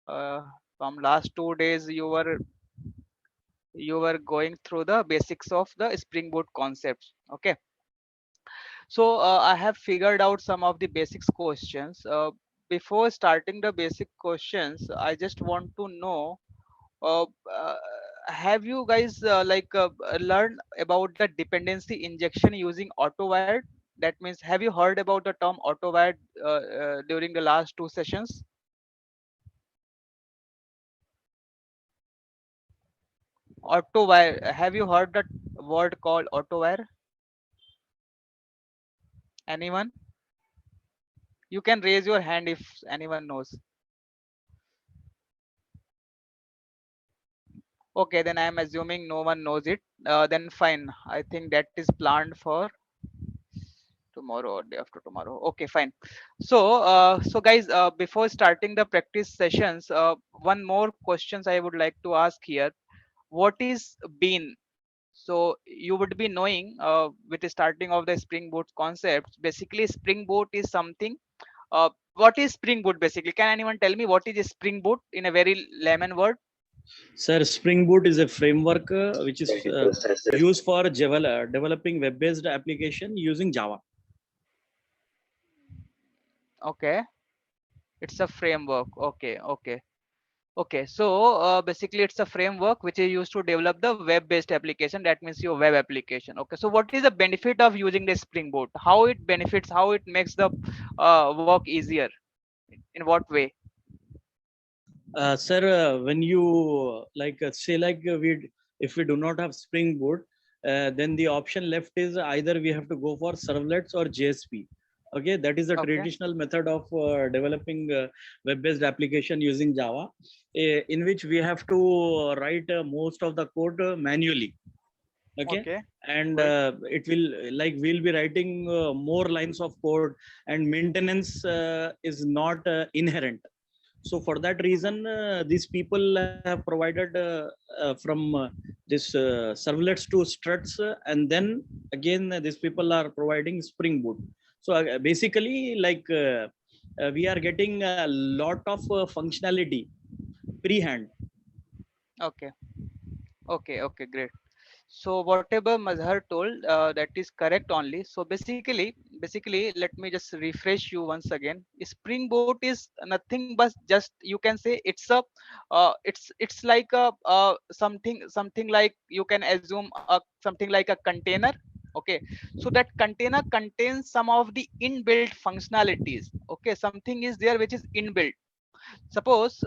uh, from last 2 days you were going through the basics of the Spring Boot concepts. Okay, so I have figured out some of the basics questions. Before starting the basic questions, I just want to know, uh, uh, have you guys learned about the dependency injection using AutoWire? That means, have you heard about the term AutoWire during the last two sessions? AutoWire, have you heard that word called AutoWire? Anyone? You can raise your hand if anyone knows. Okay, then I am assuming no one knows it. Then fine. I think that is planned for tomorrow or day after tomorrow. Okay, fine. So guys, before starting the practice sessions, one more questions I would like to ask here. What is bean? So you would be knowing with the starting of the Spring Boot concepts. Basically, Spring Boot is something. What is Spring Boot basically? Can anyone tell me what is a Spring Boot in a very layman word? Sir, Spring Boot is a framework which is used for developing web-based application using Java. Okay, it's a framework. Okay, okay. Okay, so basically it's a framework which is used to develop the web-based application. That means your web application. Okay, so what is the benefit of using the Spring Boot? How it benefits? How it makes the work easier? In what way? Sir, when you say if we do not have Spring Boot, then the option left is either we have to go for servlets or JSP. Okay, that is the Okay, traditional method of developing web-based application using Java, in which we have to write most of the code manually. Okay, okay, and good. it will we'll be writing more lines of code, and maintenance is not inherent. So for that reason, these people have provided from this servlets to struts, and then again these people are providing Spring Boot. So basically, we are getting a lot of functionality pre-hand. Okay, okay, okay, great. So whatever Mazhar told, that is correct only. So basically, let me just refresh you once again. Spring Boot is nothing but just, you can say it's a, it's like a something like, you can assume something like a container. Okay, so that container contains some of the inbuilt functionalities. Okay, something is there which is inbuilt. Suppose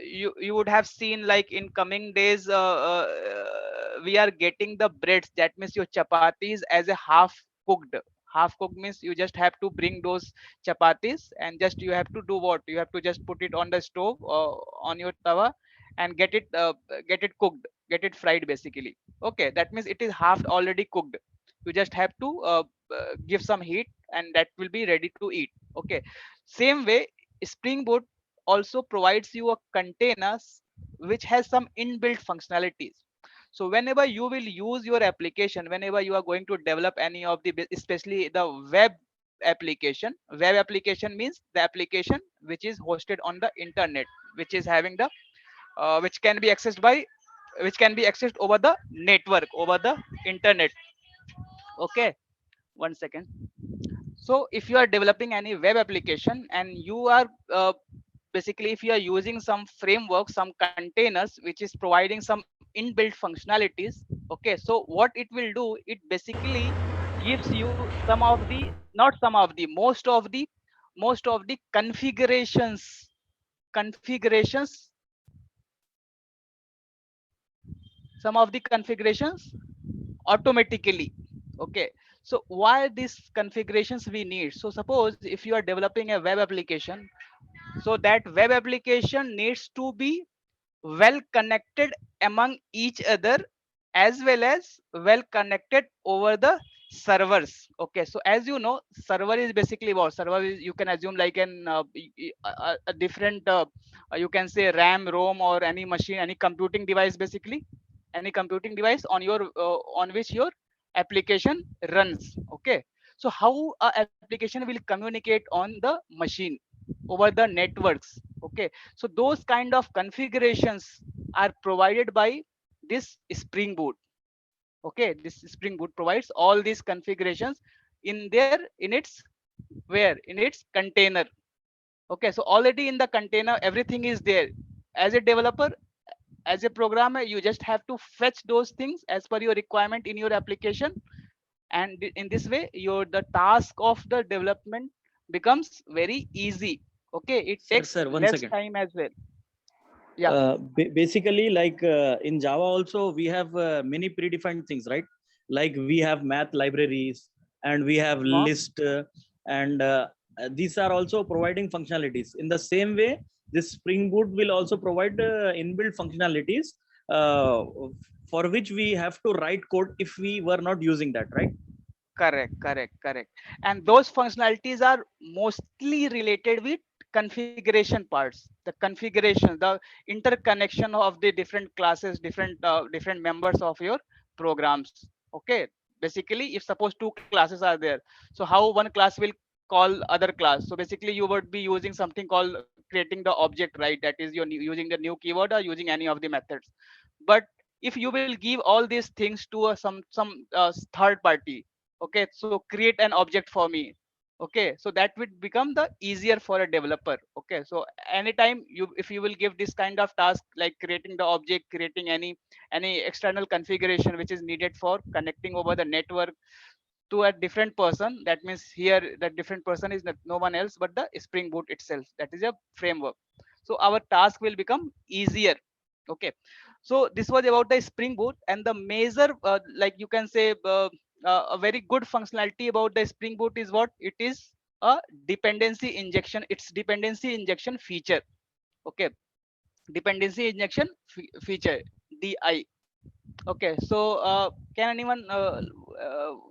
you would have seen, like in coming days, we are getting the breads, that means your chapatis as a half cooked means you just have to bring those chapatis, and just you have to do what, you have to just put it on the stove, on your tawa, and get it cooked, get it fried basically. Okay, that means it is half already cooked. You just have to give some heat, and that will be ready to eat. Okay, same way, Spring Boot also provides you a containers which has some inbuilt functionalities. So whenever you will use your application, whenever you are going to develop any of the especially the web application means the application which is hosted on the internet, which is having the which can be accessed by, which can be accessed over the network, over the internet. Okay, one second. So if you are developing any web application, and you are basically, if you are using some framework, some containers which is providing some inbuilt functionalities. Okay, so what it will do, it basically gives you some of the, not some of the, most of the configurations, some of the configurations automatically. Okay, so why these configurations we need? So suppose if you are developing a web application, so that web application needs to be well connected among each other, as well as well connected over the servers. Okay, so as you know, server is basically what, server is, you can assume like an a different you can say RAM, ROM, or any machine, any computing device, basically any computing device on your on which your application runs. Okay, so how a application will communicate on the machine? over the networks. Okay, so those kind of configurations are provided by this Spring Boot. Okay, this Spring Boot provides all these configurations in there, in its where, in its container. Okay, so already in the container everything is there. As a developer, as a programmer, you just have to fetch those things as per your requirement in your application, and in this way your the task of the development becomes very easy. Okay, it takes Sir, one less second. time as well. Yeah. Basically, like in Java also we have many predefined things, right? Like we have math libraries and we have Huh? list, and these are also providing functionalities. In the same way, this Spring Boot will also provide inbuilt functionalities, uh, for which we have to write code if we were not using that, right? Correct, correct, correct. And those functionalities are mostly related with configuration parts, the configuration, the interconnection of the different classes, different members of your programs. Okay, basically, if suppose two classes are there, so how one class will call other class? So basically, you would be using something called creating the object, right? That is, you're using the new keyword or using any of the methods. But if you will give all these things to some third party, okay, so create an object for me. Okay, so that would become the easier for a developer. Okay, so anytime you, if you will give this kind of task like creating the object, creating any external configuration which is needed for connecting over the network to a different person, that means here the different person is no one else but the Spring Boot itself, that is a framework. So our task will become easier. Okay, so this was about the Spring Boot. And the major like you can say a very good functionality about the Spring Boot is what it is: a dependency injection. It's dependency injection feature. Okay, dependency injection feature, DI. Okay, so can anyone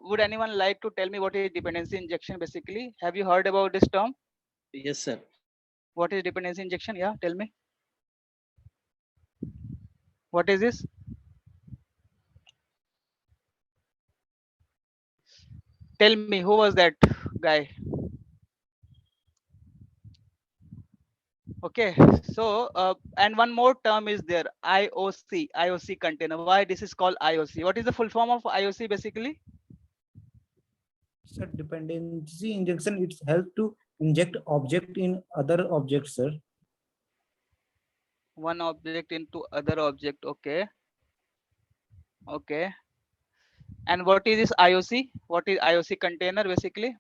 would anyone like to tell me what is dependency injection basically? Have you heard about this term? Yes, sir. What is dependency injection? Yeah, tell me. What is this? Tell me, who was that guy? Okay, so and one more term is there, IOC, IOC container. Why this is called IOC? What is the full form of IOC basically? Sir, dependency injection, it's help to inject object in other objects, sir. One object into other object. Okay, okay. And what is this IOC? What is IOC container basically?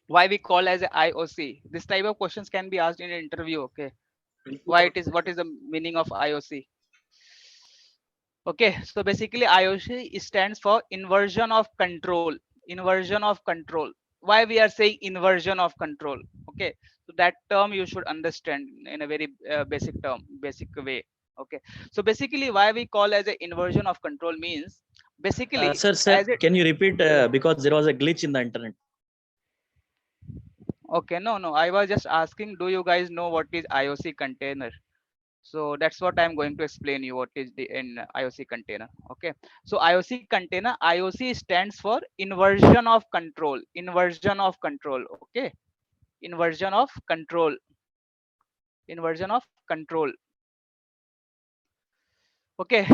Why we call as a IOC? This type of questions can be asked in an interview. Okay, why it is? What is the meaning of IOC? Okay, so basically IOC stands for inversion of control. Inversion of control. Why we are saying inversion of control? Okay, so that term you should understand in a very basic term, basic way. Okay, so basically why we call as a inversion of control means basically Sir, as it. can you repeat, because there was a glitch in the internet? Okay, no, I was just asking, do you guys know what is IOC container? So that's what I'm going to explain you what is the in IOC container. Okay, so IOC container, IOC stands for inversion of control. Inversion of control. Okay, inversion of control. Inversion of control. Okay,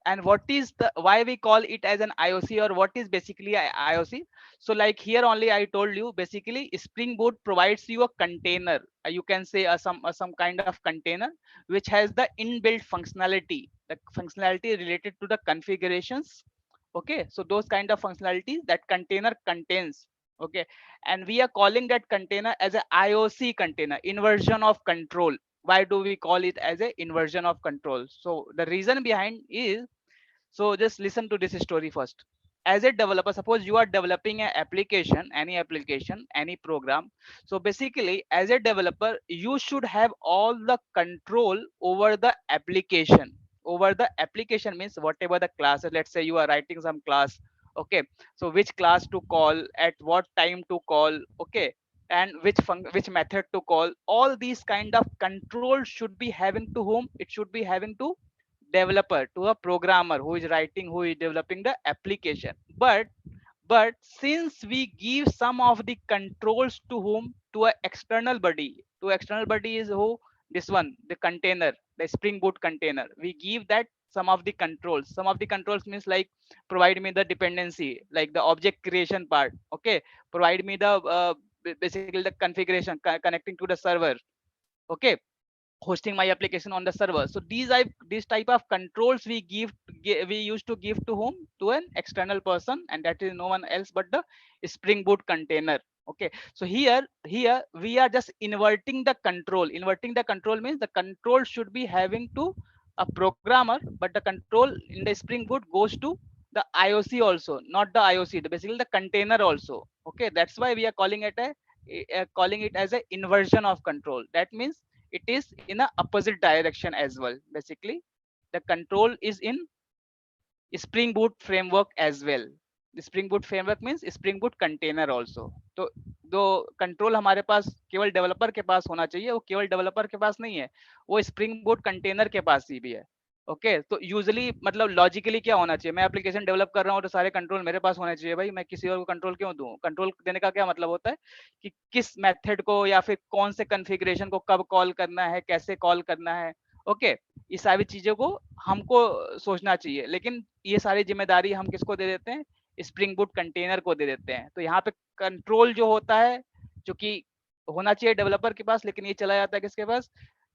and what is the, why we call it as an IOC, or what is basically a IOC? So like here only I told you, basically Spring Boot provides you a container. You can say some kind of container which has the inbuilt functionality, the functionality related to the configurations. Okay, so those kind of functionalities that container contains. Okay, and we are calling that container as a IOC container, inversion of control. Why do we call it as a inversion of control? So the reason behind is, so just listen to this story first. As a developer, suppose you are developing an application, any program. So basically, as a developer, you should have all the control over the application. Over the application means whatever the classes. Let's say you are writing some class. Okay, so which class to call, at what time to call. Okay, and which method to call. All these kind of control should be having to whom? It should be having to developer, to a programmer who is writing, who is developing the application. But but since we give some of the controls to whom, to a external body, to external body is who, this one, the container, the Spring Boot container, we give that some of the controls. Some of the controls means like provide me the dependency, like the object creation part, okay, provide me the basically the configuration, connecting to the server, okay, hosting my application on the server. So these type of controls we we used to give to whom, to an external person, and that is no one else but the Spring Boot container. Okay, so here we are just inverting the control. Inverting the control means the control should be having to a programmer, but the control in the Spring Boot goes to the IOC also, not the IOC, basically the container also. Okay, that's why we are calling it calling it as a inversion of control. That means it is in a opposite direction as well. Basically the control is in Spring Boot framework as well. The Spring Boot framework means Spring Boot container also. तो जो control हमारे पास केवल developer के पास होना चाहिए, वो केवल developer के पास नहीं है, वो स्प्रिंग बोट कंटेनर के पास ही भी है. ओके, तो यूजुअली मतलब लॉजिकली क्या होना चाहिए, मैं एप्लीकेशन डेवलप कर रहा हूँ तो सारे कंट्रोल मेरे पास होने चाहिए. भाई मैं किसी और को कंट्रोल क्यों दूं? कंट्रोल देने का क्या मतलब होता है कि किस मेथड को या फिर कौन से कॉन्फ़िगरेशन को कब कॉल करना है, कैसे कॉल करना है. ओके, ये सारी चीजों को हमको सोचना चाहिए, लेकिन ये सारी जिम्मेदारी हम किसको दे देते हैं? स्प्रिंग बूट कंटेनर को दे देते हैं. तो यहाँ पे कंट्रोल जो होता है, जो कि होना चाहिए डेवलपर के पास, लेकिन ये चला जाता है किसके पास?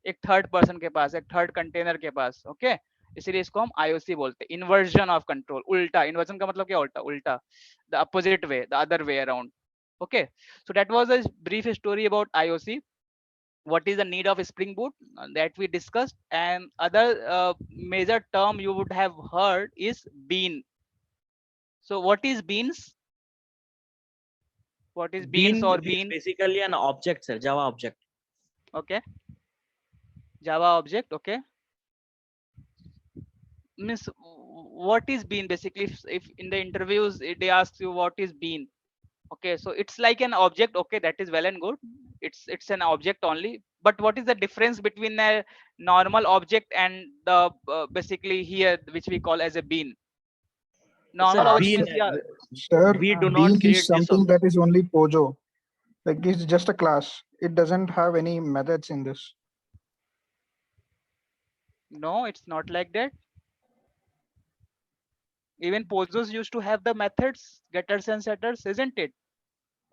एक थर्ड पर्सन के पास, एक थर्ड कंटेनर के पास. ओके, इसीलिए इसको हम आईओसी बोलते हैं, इन्वर्जन ऑफ कंट्रोल. उल्टा, इन्वर्जन का मतलब क्या? उल्टा, उल्टा, the opposite way, the other way around. Okay, so that was a brief story about IOC. What is the need of Spring Boot that we discussed, and other major term you would have heard is bean. So what is beans? What is beans or Bean is bean? basically an object, sir, Java object. Okay, Java object. Okay, means what is bean basically? If in the interviews they ask you what is bean, okay, so it's like an object. Okay, that is well and good, it's an object only, but what is the difference between a normal object and the basically here which we call as a bean? Sir, Normal object bean, means, yeah, Sir, we do Bean not create is this something object. that is only Pojo. Like it's just a class. It doesn't have any methods in this. no, it's not like that. Even Pozos used to have the methods, getters and setters, isn't it?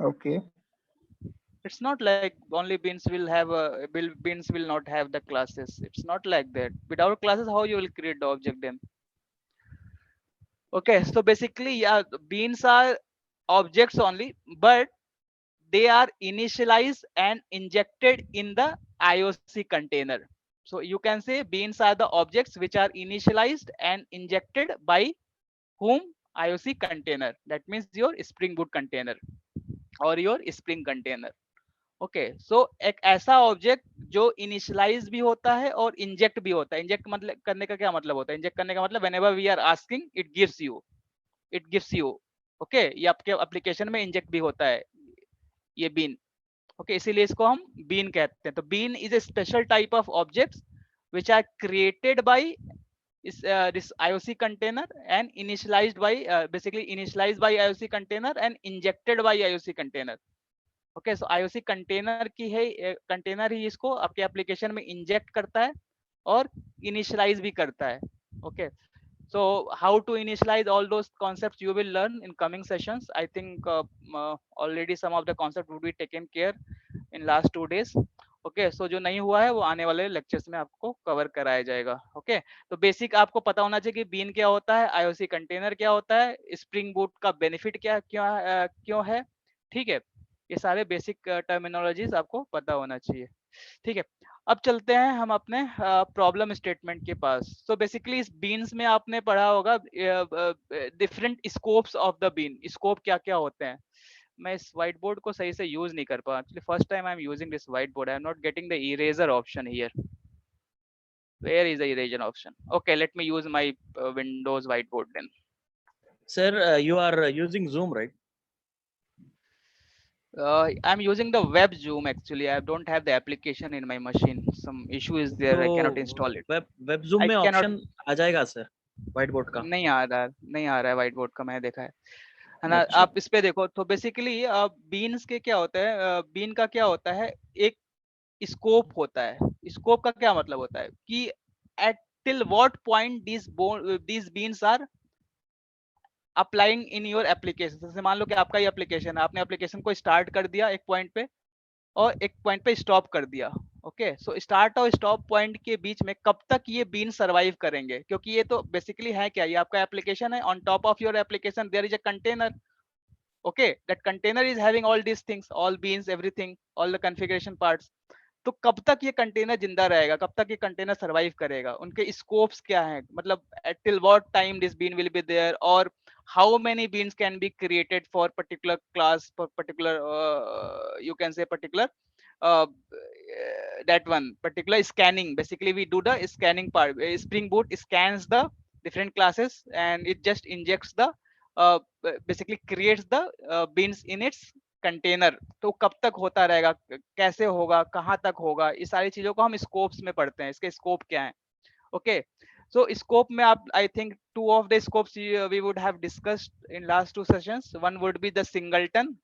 Okay. It's not like only beans will have a beans will not have the classes. It's not like that. Without classes, how you will create the object then? Okay, so basically, yeah, beans are objects only, but they are initialized and injected in the IOC container. So you can say beans are the objects which are initialized and injected by whom? IOC container. That means your Spring Boot container or your Spring container. Okay, so एक ऐसा object जो initialise भी होता है और inject भी होता है. इंजेक्ट मतलब करने का क्या मतलब होता है? इंजेक्ट करने का मतलब whenever we are asking it gives you. Okay, ये आपके एप्लीकेशन में इंजेक्ट भी होता है ये बीन. ओके, इसीलिए इसको हम बीन कहते हैं. तो bean is a special type of objects which are created by this IOC container and initialized by basically initialized by IOC container and injected by IOC container. Okay, so IOC container की है, container ही इसको आपके application में inject करता है और initialise भी करता है. Okay, so how to initialize, all those concepts you will learn in coming sessions. I think already some of the concept would be taken care in last 2 days. Okay, सो जो नहीं हुआ है वो आने वाले लेक्चर्स में आपको कवर कराया जाएगा. ओके, तो बेसिक आपको पता होना चाहिए कि बीन क्या होता है, आईओसी कंटेनर क्या होता है, स्प्रिंग बूट का बेनिफिट क्या क्यों है. ठीक है, ये सारे बेसिक टर्मिनोलॉजीज आपको पता होना चाहिए. ठीक है, अब चलते हैं हम अपने प्रॉब्लम स्टेटमेंट के पास. सो बेसिकली इस बीन्स में आपने पढ़ा होगा different scopes of the bean. Scope क्या क्या होते हैं? मैं इस व्हाइट बोर्ड को सही से यूज नहीं कर पा. Actually first time I am using this white board. I am not getting the eraser option here. Where is the eraser option? Okay, let me use my Windows white board then. Sir, you are using Zoom, right? I'm using the web Zoom actually. I don't have the application in my machine. Some issue is there. I cannot install it. Web Zoom I में cannot- option आ जाएगा sir white board का. नहीं आ रहा है white board का, मैंने देखा है. है ना। अच्छा। आप इस पे देखो तो बेसिकली बीन्स के क्या होता है, बीन का क्या होता है, एक स्कोप होता है। स्कोप का क्या मतलब होता है कि at till what point these beans are applying in your application. जैसे मान लो कि आपका ये एप्लीकेशन है, आपने एप्लीकेशन को स्टार्ट कर दिया एक पॉइंट पे और एक पॉइंट पे स्टॉप कर दिया। ओके, सो स्टार्ट और स्टॉप पॉइंट के बीच में कब तक ये बीन सरवाइव करेंगे, क्योंकि ये तो बेसिकली है क्या, ये आपका एप्लीकेशन है, on top of your application there is a container. okay, that container is having all these things, all beans, everything, all the configuration parts। तो कब तक ये कंटेनर जिंदा रहेगा, कब तक ये कंटेनर सरवाइव करेगा, उनके स्कोप्स क्या हैं, मतलब till what time this bean will be there, और how many beans can be created for particular class, for particular you can say particular uh, that one particular scanning. Basically we do the scanning part. Spring Boot scans the different classes and it just injects the basically creates the beans in its container. तो कब तक होता रहेगा, कैसे होगा, कहाँ तक होगा, इस सारी चीजों को हम स्कोप्स में पढ़ते हैं, इसके स्कोप क्या है। ओके, सो स्कोप में आप, I think two of the scopes we would have discussed in last two sessions. One would be the singleton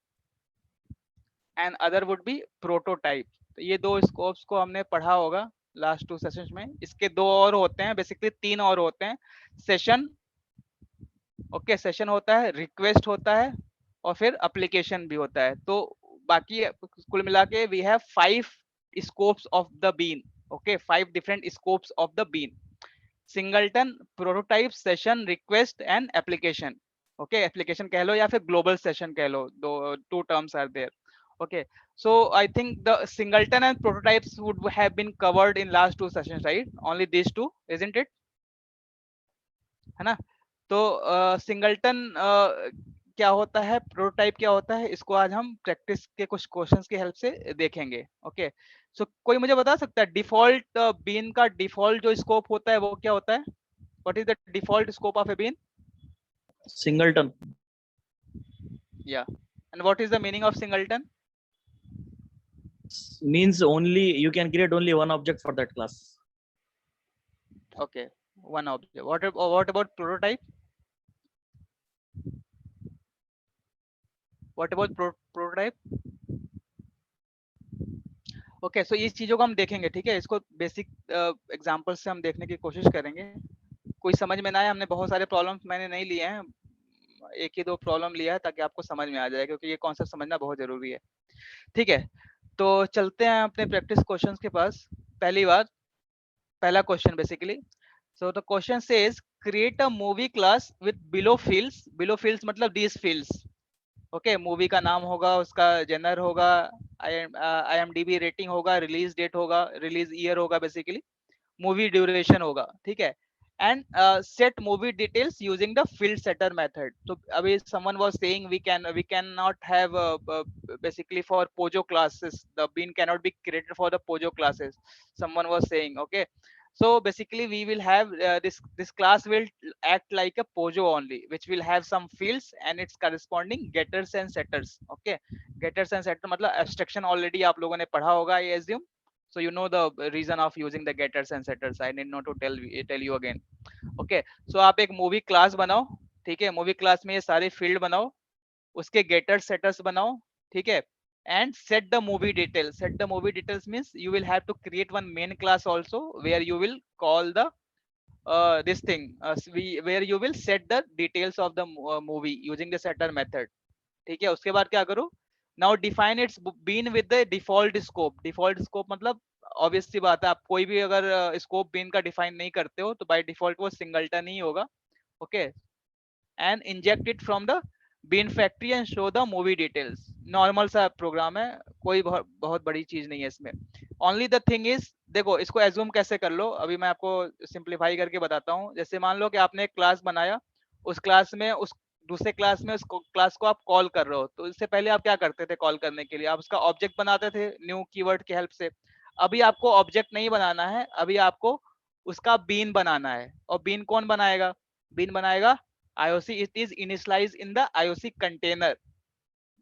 and other would be prototype. तो ये दो स्कोप्स को हमने पढ़ा होगा लास्ट टू सेशंस में। इसके दो और होते हैं, बेसिकली तीन और होते हैं। सेशन, ओके, सेशन होता है, रिक्वेस्ट होता है और फिर एप्लीकेशन भी होता है। तो बाकी कुल मिला के we have 5 scopes of the bean. Okay, 5 different scopes of the bean: singleton, prototype, session, request and application. Okay, application कह लो या फिर ग्लोबल सेशन कह लो, दो two terms are there. Okay, so I think the singleton and prototypes would have been covered in last 2 sessions, right? Only these two, isn't it? है ना। तो सिंगलटन क्या होता है, प्रोटोटाइप क्या होता है, इसको आज हम प्रैक्टिस के कुछ क्वेश्चंस की हेल्प से देखेंगे। ओके, सो कोई मुझे बता सकता है डिफॉल्ट बीन का डिफॉल्ट जो स्कोप होता है वो क्या होता है? What is the default scope of a bean? Singleton या, and what is the meaning of singleton? means only you can create only one object for that class. Okay, one object. What about prototype? What about prototype? Okay, so इस चीजों को हम देखेंगे, ठीक है। इसको basic example से हम देखने की कोशिश करेंगे। कोई समझ में ना आए, हमने बहुत सारे प्रॉब्लम्स मैंने नहीं लिए हैं, एक ही दो प्रॉब्लम लिया है ताकि आपको समझ में आ जाए, क्योंकि ये कॉन्सेप्ट समझना बहुत जरूरी है। ठीक है, तो चलते हैं अपने प्रैक्टिस क्वेश्चंस के पास। पहला question basically, so the question says create a movie class with below fields. Below fields मतलब दीज फील्ड्स। ओके, मूवी का नाम होगा, उसका जेनर होगा, IMDb रेटिंग होगा, रिलीज डेट होगा, रिलीज ईयर होगा, बेसिकली मूवी ड्यूरेशन होगा, ठीक है। And set movie details using the field setter method. तो अभी someone was saying we cannot have basically for POJO classes the bean cannot be created for the POJO classes, someone was saying, okay। So basically we will have this class will act like a POJO only, which will have some fields and its corresponding getters and setters। okay, getters and setter मतलब abstraction already आप लोगों ने पढ़ा होगा, I assume। So you know the reason of using the getters and setters, I need not to tell you again। okay, so आप एक movie class बनाओ, ठीक है। मूवी क्लास में ये सारे फील्ड बनाओ, उसके getters setters बनाओ, ठीक है। and set the movie details। set the movie details means you will have to create one main class also where you will call the this thing where you will set the details of the movie using the setter method, ठीक है। उसके बाद क्या करो, now define its bean with the default scope. Default scope मतलब obvious सी बात है, आप कोई भी अगर स्कोप बीन का डिफाइन नहीं करते हो तो बाय डिफॉल्ट वो सिंगलटन ही होगा। Okay, and inject it from the bean factory and show the movie details. Normal सा प्रोग्राम है, कोई बहुत बड़ी चीज नहीं है इसमें। ओनली द थिंग इज, देखो इसको एज्यूम कैसे कर लो, अभी मैं आपको सिंप्लीफाई करके बताता हूँ। जैसे मान लो कि आपने एक क्लास बनाया, उस क्लास में उस दूसरे क्लास में उस क्लास को आप कॉल कर रहे हो, तो इससे पहले आप क्या करते थे? कॉल करने के लिए आप उसका ऑब्जेक्ट बनाते थे न्यू कीवर्ड की हेल्प से। अभी आपको ऑब्जेक्ट नहीं बनाना है, अभी आपको उसका बीन बनाना है। और बीन कौन बनाएगा? बीन बनाएगा IOC। It is initialize in the IOC container.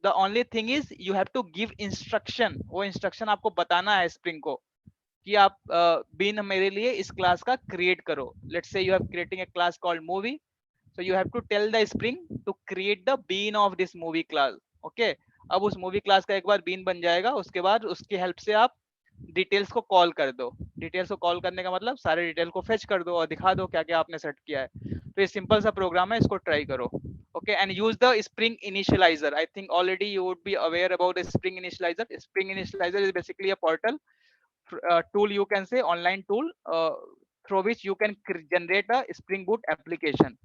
The only thing is you have to give instruction. वो इंस्ट्रक्शन आपको बताना है स्प्रिंग को कि आप बीन मेरे लिए इस क्लास का क्रिएट करो। Let's say you have creating a class called movie, So you have to tell the Spring to create the bean of this movie class. Okay, अब उस मूवी क्लास का एक बार बीन बन जाएगा, उसके बाद उसकी हेल्प से आप डिटेल्स को कॉल कर दो. डिटेल्स को कॉल करने का मतलब सारे डिटेल को फेच कर दो और दिखा दो क्या क्या आपने सेट किया है. तो ये सिंपल सा प्रोग्राम है, इसको ट्राई करो. Okay, and use the Spring Initializer. I think already you would be aware about the Spring Initializer. Spring Initializer is basically a portal tool, you can say online tool, through which you can generate a Spring Boot application.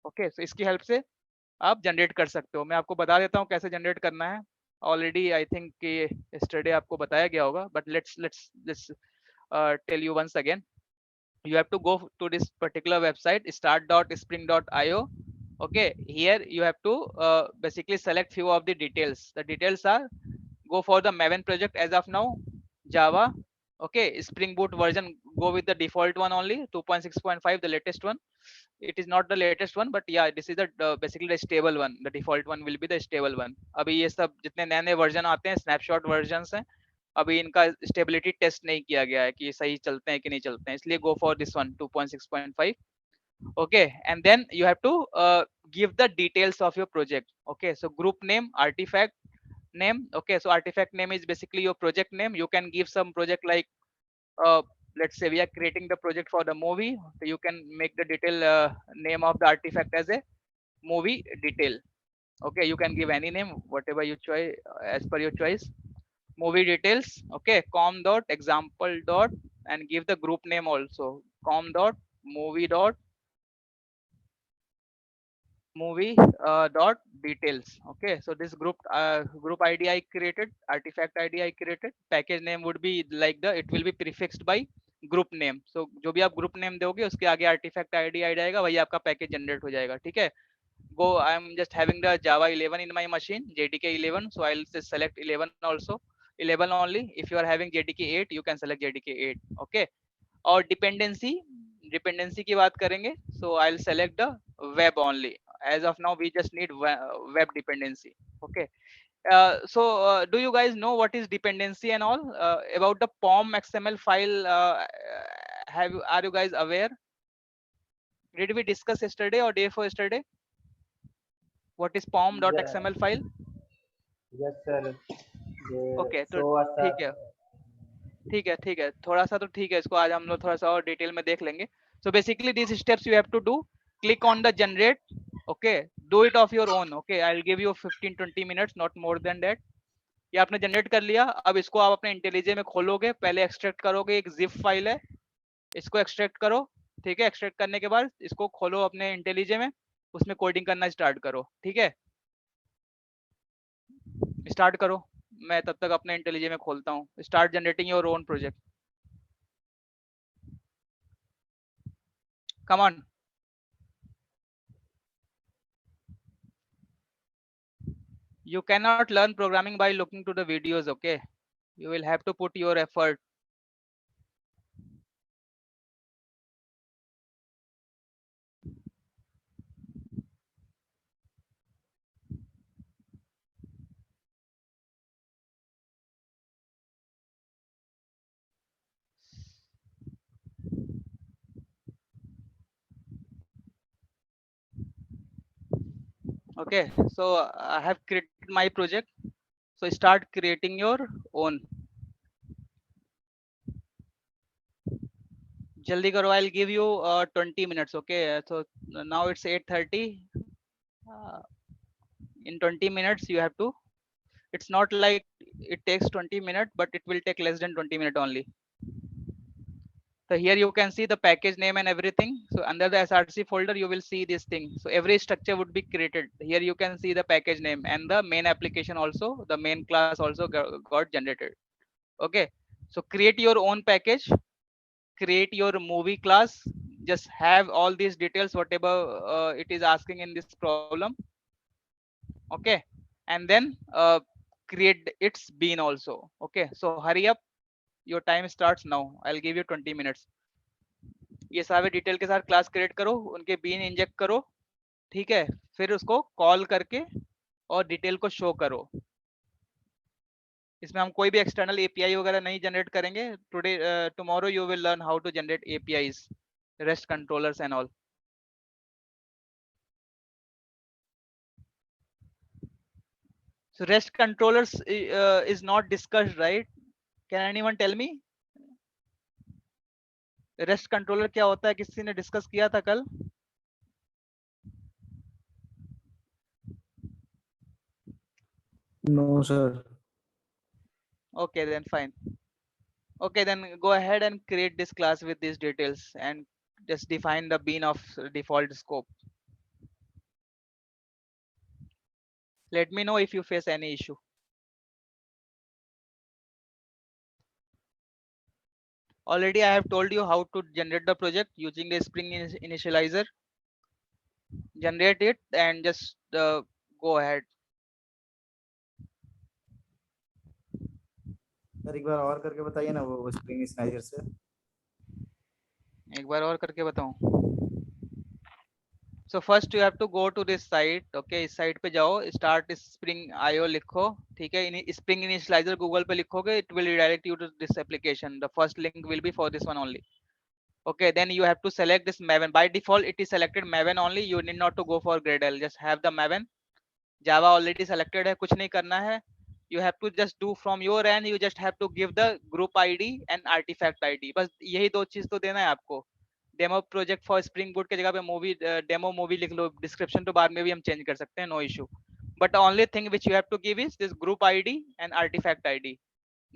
Okay, so इसकी help से आप generate कर सकते हो. मैं आपको बता देता हूँ कैसे जनरेट करना है. ऑलरेडी आई थिंक कि yesterday आपको बताया गया होगा, but let's tell you once again. You have to go to this particular website, start.spring.io. Okay, here you have to basically select few of the details. The details are, go for the Maven project as of now, Java. Okay, Spring Boot version, go with the default one only, 2.6.5, the latest one. It is not the latest one, but yeah, this is the basically the stable one. The default one will be the stable one. अभी ये सब जितने नए नए version आते हैं snapshot versions हैं, अभी इनका स्टेबिलिटी टेस्ट नहीं किया गया है कि सही चलते हैं कि नहीं चलते हैं, इसलिए go for this one 2.6.5. Okay, and then you have to give the details of your project. Okay, so group name, artifact name. Okay, so artifact name is basically your project name. You can give some project like uh, let's say we are creating the project for the movie, so you can make the detail name of the artifact as a movie detail. Okay, you can give any name whatever you choose, as per your choice. Movie details. Okay, com dot example dot, and give the group name also, com dot movie dot movie dot details. Okay, so this group id I created, artifact id I created, package name would be like the, it will be prefixed by group name. So जो भी आप group name दोगे उसके आगे artifact id आ जाएगा, वही आपका package generate हो जाएगा. ठीक है, go, I'm just having the Java 11 in my machine, JDK 11, so I'll just select 11 also, 11 only. If you are having JDK 8, you can select JDK 8. Okay, और dependency की बात करेंगे, so I'll select the web only. As of now we just need web dependency. Okay, do you guys know what is dependency and all, about the pom xml file? Are you guys aware? Did we discuss yesterday or day before yesterday what is pom.xml file? Yes, sir. Okay, तो show us ठीक है, ठीक है, थोड़ा सा तो ठीक है, इसको आज हम लोग थोड़ा सा और डिटेल में देख लेंगे. So basically these steps you have to do. Click on the generate. Okay, do it of your own. Okay, I'll give you 15-20 minutes, not more than that. ये आपने जनरेट कर लिया, अब इसको आप अपने इंटेलिजे में खोलोगे, पहले एक्सट्रैक्ट करोगे, एक जिप फाइल है, इसको एक्सट्रैक्ट करो. ठीक है, एक्सट्रैक्ट करने के बाद इसको खोलो अपने इंटेलिजे में, उसमें कोडिंग करना स्टार्ट करो. ठीक है, स्टार्ट करो. मैं तब तक अपने इंटेलिजे में खोलता हूँ. Start generating your own project. Come on. You cannot learn programming by looking to the videos. Okay, you will have to put your effort. Okay, so I have created my project, so start creating your own. Jaldi karo, I'll give you 20 minutes. Okay, so now it's 8:30. In 20 minutes you have to, it's not like it takes 20 minutes, but it will take less than 20 minutes only. So here you can see the package name and everything. So under the src folder you will see this thing. So every structure would be created. Here you can see the package name and the main application also, the main class also got generated. Okay, so create your own package, create your movie class, just have all these details whatever it is asking in this problem. Okay, and then create its bean also. Okay, so hurry up, your time starts now. I'll give you 20 minutes. ये सारे detail के साथ class create करो, उनके been inject करो. ठीक है, फिर उसको कॉल करके और डिटेल को शो करो. इसमें हम कोई भी एक्सटर्नल एपीआई वगैरह नहीं जनरेट करेंगे. Today tomorrow you will learn how to generate APIs, REST controllers and all. So REST controllers is not discussed, right? Can anyone tell me? REST controller क्या होता है, किसी ने डिस्कस किया था कल? No, sir. Okay, then fine. Okay, then go ahead and create this class with these details and just define the bean of default scope. Let me know if you face any issue. Already I have told you how to generate the project using the Spring Initializer. Generate it and just go ahead. Sir एक बार और करके बताइए ना वो spring initialiser से। एक बार और करके बताऊं. So first you have to go to this site. Okay, इस site पे जाओ, start Spring IO लिखो, ठीक है. Spring Initializer Google पे लिखोगे, it will redirect you to this application. The first link will be for this one only. Okay, then you have to select this Maven. By default it is selected Maven only. You need not to go for Gradle. Just have the Maven. Java already selected है, कुछ नहीं करना है. You have to just do from your end. You just have to give the group ID and artifact ID. बस यही दो चीज तो देना है आपको. Demo project for spring boot के जगह पे मूवी डेमो मूवी लिख लो. डिस्क्रिप्शन तो बाद में भी हम चेंज कर सकते हैं, no issue. But only thing which you have to give is this group ID and artifact ID.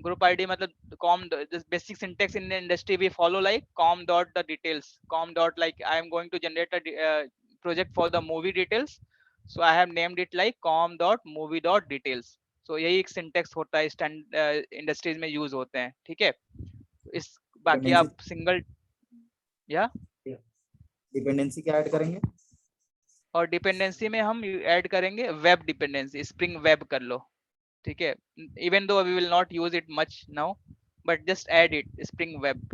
Group ID मतलब com, this basic syntax in the industry we follow like com dot the details. Com dot like I am going to generate a project for the movie details, so I have named it like com dot movie dot details. So यही एक syntax होता है, stand industries में use होते हैं, ठीक है. इस बाकी आप सिंगल या डिपेंडेंसी क्या ऐड करेंगे? और डिपेंडेंसी में हम ऐड करेंगे वेब डिपेंडेंसी. स्प्रिंग वेब कर लो, ठीक है. Even though we will not use it much now, but just add it Spring Web.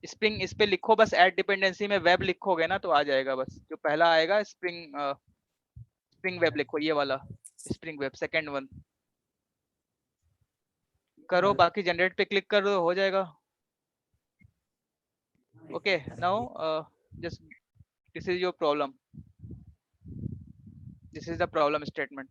Spring इस पे लिखो बस, ऐड डिपेंडेंसी में वेब लिखोगे ना तो आ जाएगा. बस जो पहला आएगा स्प्रिंग वेब लिखो, ये वाला स्प्रिंग वेब सेकंड वन करो. बाकी जनरेट पे क्लिक कर दो, हो जाएगा. Okay, now just this is your problem. This is the problem statement.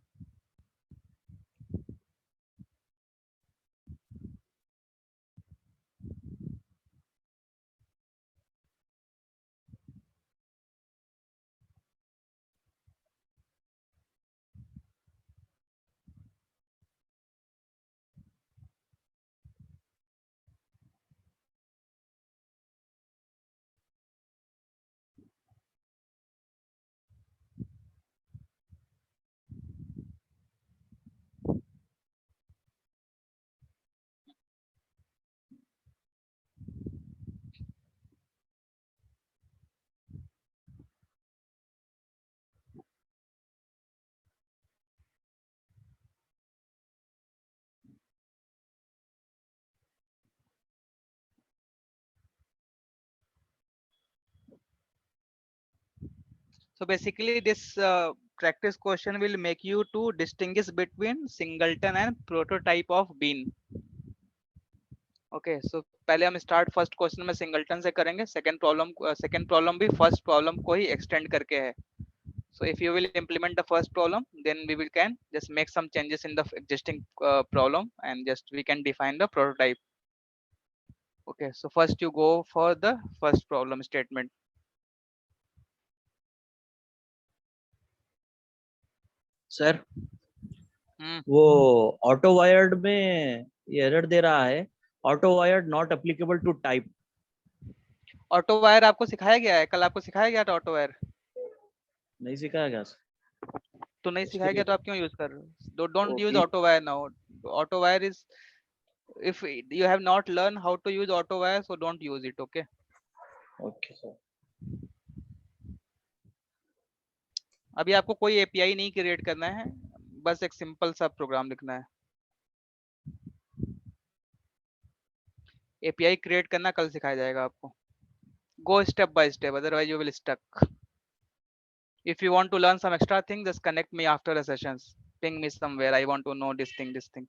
So basically this practice question will make you to distinguish between singleton and prototype of bean. Okay, so पहले हम start first question में singleton से करेंगे. second problem भी first problem को ही extend करके है. So if you will implement the first problem, then we will can just make some changes in the existing problem and just we can define the prototype. Okay, so first you go for the first problem statement. Sir Hmm. वो autowired में ये error दे रहा है, autowired not applicable to type. Autowire आपको सिखाया गया है, कल आपको सिखाया गया था ऑटो वायर. नहीं सिखाया गया तो नहीं सिखाया गया तो आप क्यों यूज कर रहे हो? Don't use okay auto wire now. Auto wire is, if you have not learned how to use auto wire, so don't use it. Okay, okay sir. अभी आपको कोई एपीआई नहीं क्रिएट करना है, बस एक सिंपल सा प्रोग्राम लिखना है. एपीआई क्रिएट करना कल सिखाया जाएगा आपको. Go step by step, otherwise you will stuck. If you want to learn some extra thing, just connect me after the sessions. Ping me somewhere, I want to know this thing.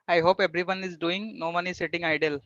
I hope everyone is doing. No one is sitting idle.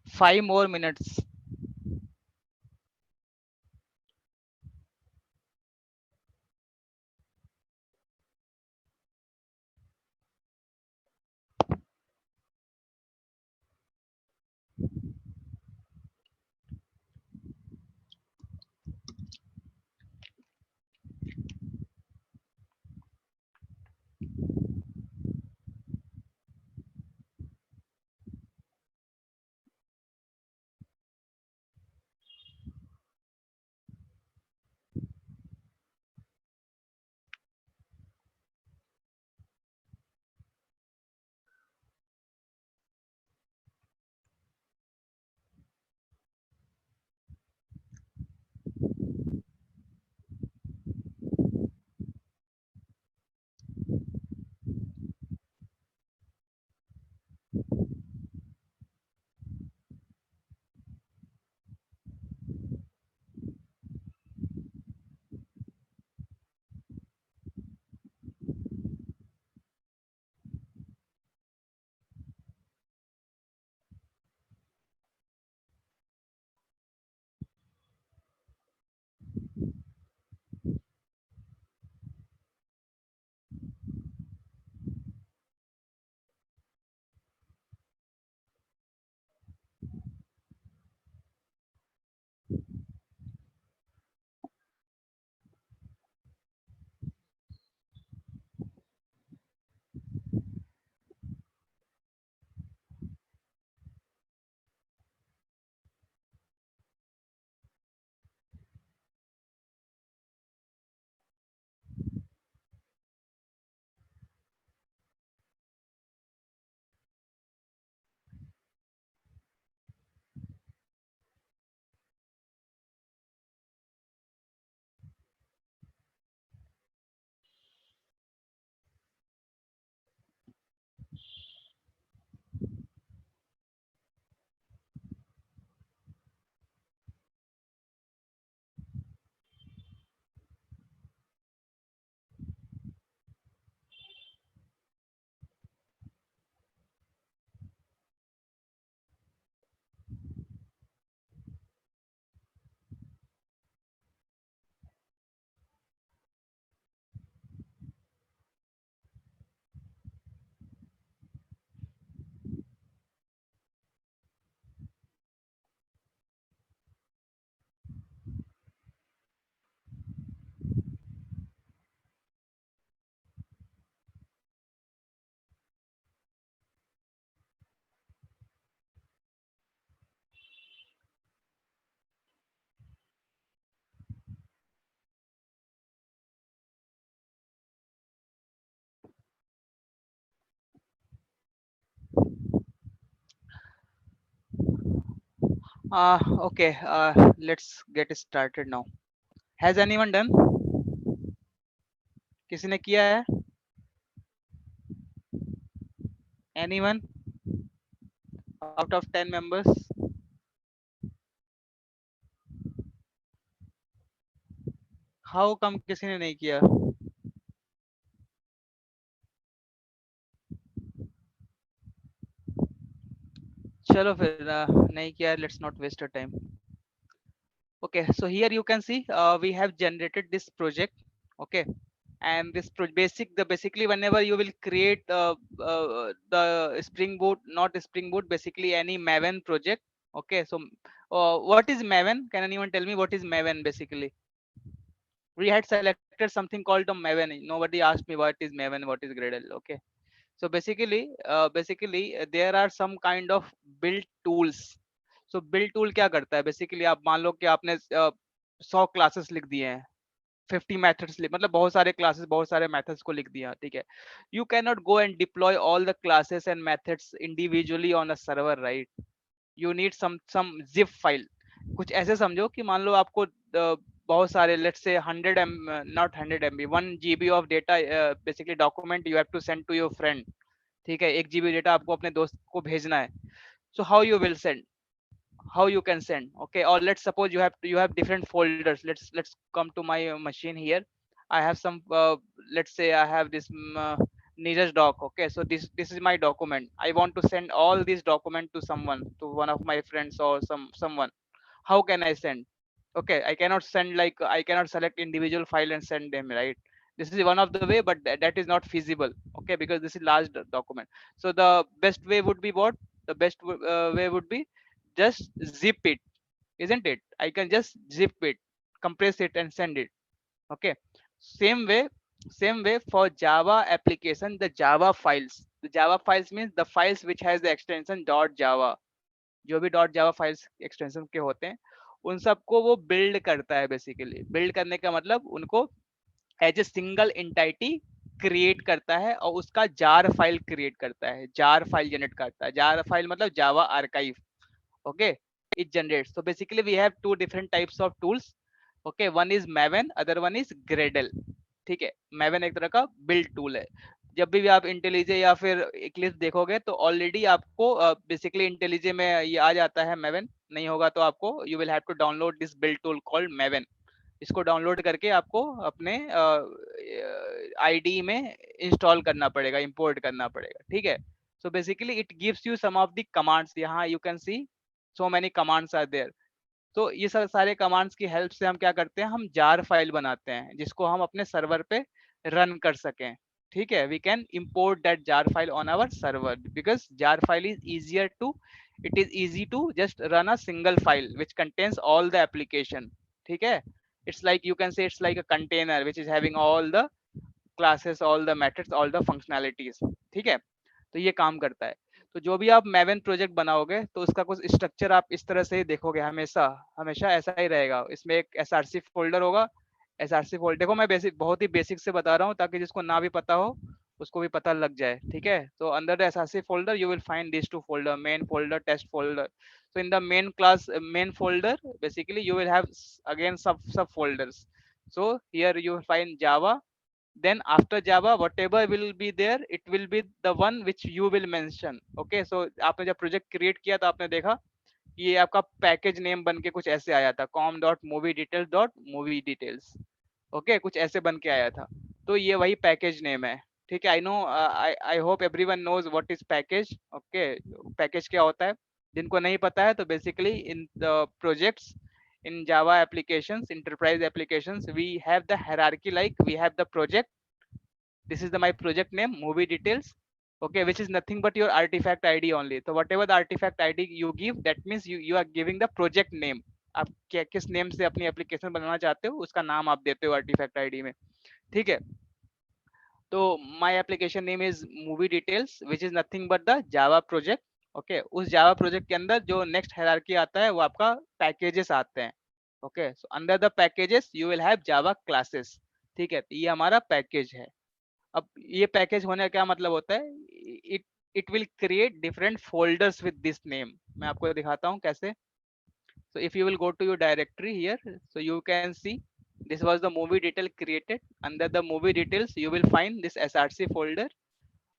Five more minutes. Okay, let's get started now. Has anyone done? किसी ने किया है? Anyone out of 10 members? How come किसी ने नहीं किया? चलो फिर नहीं किया, let's not waste our time. Okay, so here you can see we have generated this project. Okay, and this basically whenever you will create the Spring Boot, not Spring Boot, basically any Maven project. Okay, so what is Maven? Can anyone tell me what is Maven basically? We had selected something called the Maven. Nobody asked me what is Maven, what is Gradle. Okay, so basically there are some kind of build tools. So build tool क्या करता है? Basically आप मान लो कि आपने 100 classes लिख दिए हैं, 50 methods मतलब बहुत सारे क्लासेस बहुत सारे मेथड्स को लिख दिया, ठीक है. You cannot go and deploy all the classes and methods individually on a server, right? You need some zip file. कुछ ऐसे समझो कि मान लो आपको बहुत सारे let's say 100 not 100 MB 1 GB of data basically document you have to send to your friend. ठीक है, 1 GB डेटा आपको अपने दोस्त को भेजना है. So how you will send? How you can send? Okay, or let's suppose you have different folders. Let's come to my machine here. I have some let's say I have this Neeraj doc. Okay, so this is my document. I want to send all these document to someone, to one of my friends or someone. How can I send? Okay, I cannot send, like I cannot select individual file and send them, right? This is one of the way, but that is not feasible. Okay, because this is large document. So the best way would be what? The best way would be just zip it, isn't it? I can just zip it, compress it and send it. Okay, same way same way for Java application. The Java files means the files which has the extension .java. जो भी .java files extension के होते हैं उन सबको वो build करता है. बेसिकली बिल्ड करने का मतलब उनको as a single entity create करता है और उसका जार फाइल क्रिएट करता है, जार फाइल जनरेट करता है. जार फाइल मतलब जावा archive. Okay, it generates. So basically we have two different types of tools. Okay, one is Maven, other one is Gradle. ठीक है, Maven एक तरह का बिल्ड टूल है. जब भी आप इंटेलिजे या फिर इक्लिप्स देखोगे तो ऑलरेडी आपको बेसिकली इंटेलिजे में ये आ जाता है Maven. नहीं होगा तो आपको you will have to download this build tool called Maven. इसको डाउनलोड करके आपको अपने आईडी में इंस्टॉल करना पड़ेगा, इंपोर्ट करना पड़ेगा. ठीक है, so basically it gives you some of the commands. यहाँ you can see so many commands are there. तो ये सारे कमांड्स की हेल्प से हम क्या करते हैं, हम जार फाइल बनाते हैं जिसको हम अपने सर्वर पे रन कर सकें. ठीक है, we can import that jar file on our server because jar file is easier to, it is easy to just run a single file which contains all the application. ठीक है, it's like you can say it's like a container which is having all the classes, all the methods, all the functionalities. ठीक है, तो ये काम करता है. तो जो भी आप Maven प्रोजेक्ट बनाओगे तो उसका कुछ स्ट्रक्चर आप इस तरह से ही देखोगे, हमेशा हमेशा ऐसा ही रहेगा. इसमें एक SRC फोल्डर होगा. SRC फोल्डर देखो, मैं बहुत ही बेसिक से बता रहा हूँ ताकि जिसको ना भी पता हो उसको भी पता लग जाए. ठीक है, तो अंदर the SRC folder you will find this two folder, main folder, test folder. So in the main folder basically you will have again sub folders. So here you will find Java. Then after Java whatever will be there, it will be the one which you will mention. Okay, so आपने जब project create किया तो आपने देखा कि ये आपका package name बन के कुछ ऐसे आया था, com.moviedetails. ओके, कुछ ऐसे बन के आया था. तो ये वही पैकेज नेम है. ठीक है, I know, I hope everyone knows what is package. Okay, package क्या होता है? जिनको नहीं पता है तो basically in the projects in Java applications, enterprise applications, we have the hierarchy, like we have the project. This is my project name, movie details. Okay, which is nothing but your artifact ID only. So whatever the artifact ID you give, that means you are giving the project name. आप किस name से अपनी application बनाना चाहते हो उसका नाम आप देते हो आर्टिफैक्ट आईडी में. ठीक है, तो my application name is movie details which is nothing but the Java project. Okay, उस जावा प्रोजेक्ट के अंदर जो नेक्स्ट हायरार्की आता है वो आपका पैकेजेस आते हैं. Okay, so under the packages you will have Java classes. ठीक है, तो ये हमारा पैकेज है. अब ये पैकेज होने का क्या मतलब होता है, it it will create different folders with this name. मैं आपको दिखाता हूँ कैसे. So if you will go to your directory here, so you can see this was the movie detail created. Under the movie details, you will find this src folder.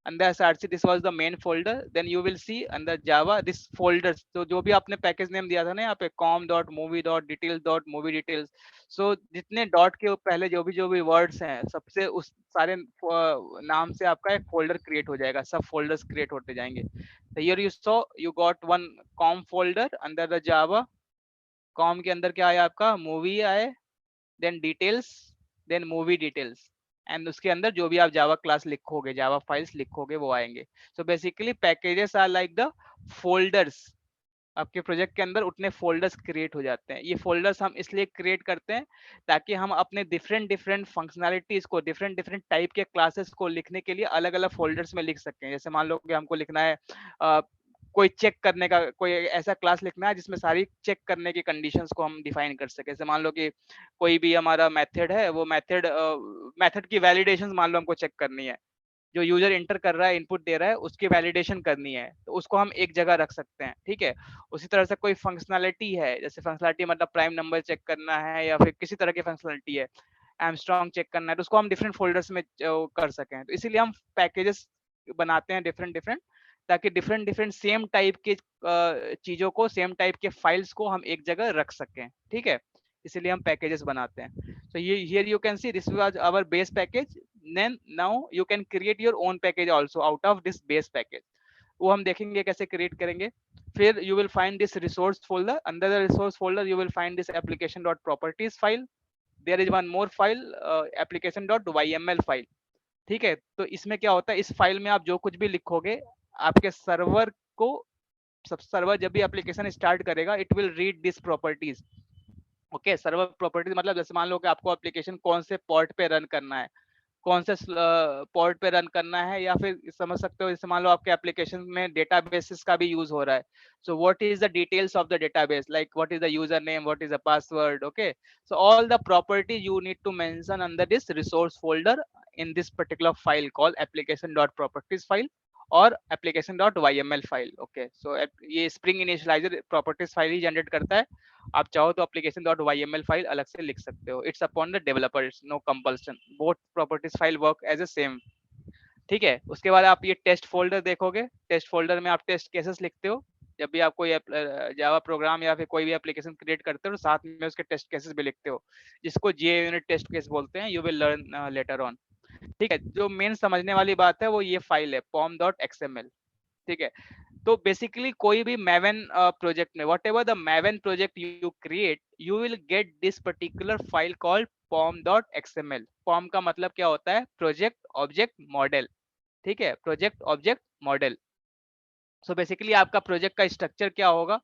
Under src, this was the main folder. Then you will see under java this folders. So जो भी आपने package name दिया था ना यहाँ पे com.movie.details.movie details, so जितने dot के पहले जो भी वर्ड्स हैं, सबसे उस सारे नाम से आपका एक फोल्डर क्रिएट हो जाएगा, सब फोल्डर्स क्रिएट होते जाएंगे. So here you saw you got one com folder under the java. com के अंदर क्या आया आपका, मूवी आए, then details, then movie details, and उसके अंदर जो भी आप जावा क्लास लिखोगे, जावा फाइल्स लिखोगे, वो आएंगे. So basically packages are like the folders. आपके प्रोजेक्ट के अंदर उतने फोल्डर्स क्रिएट हो जाते हैं. ये फोल्डर्स हम इसलिए क्रिएट करते हैं ताकि हम अपने डिफरेंट डिफरेंट फंक्शनैलिटीज को, डिफरेंट डिफरेंट टाइप के क्लासेस को लिखने के लिए अलग अलग फोल्डर्स में लिख सकें. जैसे मान लो कि हमको लिखना है कोई चेक करने का, कोई ऐसा क्लास लिखना है जिसमें सारी चेक करने की कंडीशंस को हम डिफाइन कर सके. जैसे मान लो कि कोई भी हमारा मेथड है, वो मेथड की वैलिडेशन मान लो हमको चेक करनी है, जो यूजर इंटर कर रहा है, इनपुट दे रहा है, उसकी वैलिडेशन करनी है, तो उसको हम एक जगह रख सकते हैं. ठीक है. उसी तरह से कोई फंक्शनैलिटी है, जैसे फंक्शनैलिटी मतलब प्राइम नंबर चेक करना है या फिर किसी तरह की फंक्शनैलिटी है, एमस्ट्रॉन्ग चेक करना है, तो उसको हम डिफरेंट फोल्डर्स में कर सकें. तो इसीलिए हम पैकेजेस बनाते हैं डिफरेंट डिफरेंट, ताकि डिफरेंट डिफरेंट सेम टाइप के चीजों को, सेम टाइप के फाइल्स को हम एक जगह रख सकें. ठीक है. इसीलिए हम पैकेजेस बनाते हैं. So here you can see this was our base package. Then now you can create your own package also out of this base package. वो हम देखेंगे कैसे क्रिएट करेंगे. फिर you will find this resource folder. Under the resource folder you will find this application.properties file. There is one more file, application.yml file. ठीक है. तो इसमें क्या होता है, इस फाइल में आप जो कुछ भी लिखोगे, आपके सर्वर को, सब सर्वर जब भी एप्लीकेशन स्टार्ट करेगा, it will read this properties. Okay. Server properties मतलब जैसे मान लो कि आपको एप्लीकेशन कौन से पोर्ट पे रन करना है, कौन से पोर्ट पे रन करना है, या फिर समझ सकते हो जैसे मान लो आपके एप्लीकेशन में डेटाबेसेस का भी यूज हो रहा है. So what is the details of the database, like what is the user name, what is the password. Okay. So all the property you need to mention under this resource folder in this particular file called application.properties file और application.yml file. Okay. So ये spring initialiser properties file ही generate करता है. आप चाहो तो application.yml file अलग से लिख सकते हो. It's upon the developer, it's no compulsion. Both properties file work as a same. ठीक है. उसके बाद आप ये टेस्ट फोल्डर देखोगे. टेस्ट फोल्डर में आप टेस्ट केसेस लिखते हो. जब भी आप कोई जावा प्रोग्राम या फिर कोई भी एप्लीकेशन क्रिएट करते हो, तो साथ में उसके टेस्ट केसेस भी लिखते हो, जिसको जीए यूनिट टेस्ट केस बोलते हैं. You will learn later on. ठीक है. जो मेन समझने वाली बात है वो ये फाइल है pom.xml. ठीक है. तो बेसिकली कोई भी maven प्रोजेक्ट में, what ever the maven project you create, you will get this particular file called pom.xml. pom का मतलब क्या होता है, प्रोजेक्ट ऑब्जेक्ट मॉडल. ठीक है. Project object model. So basically आपका प्रोजेक्ट का स्ट्रक्चर क्या होगा,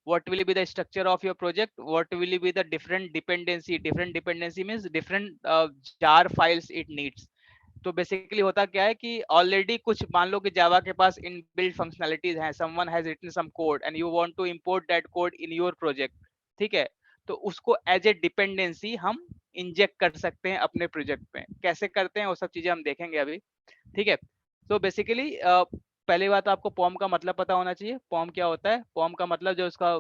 what will be the structure of your project, what will be the different dependency means different jar files it needs. तो बेसिकली होता क्या है कि ऑलरेडी कुछ मान लो कि जावा के पास इनबिल्ट फंक्शनैलिटीज हैं, someone has written some code and you want to import that code in your project. ठीक है. तो उसको एज ए डिपेंडेंसी हम इंजेक्ट कर सकते हैं अपने प्रोजेक्ट में. कैसे करते हैं वो सब चीजें हम देखेंगे अभी. ठीक है. तो बेसिकली पहली बात आपको पॉम का मतलब पता होना चाहिए. पॉम क्या होता है, पॉम का मतलब जो उसका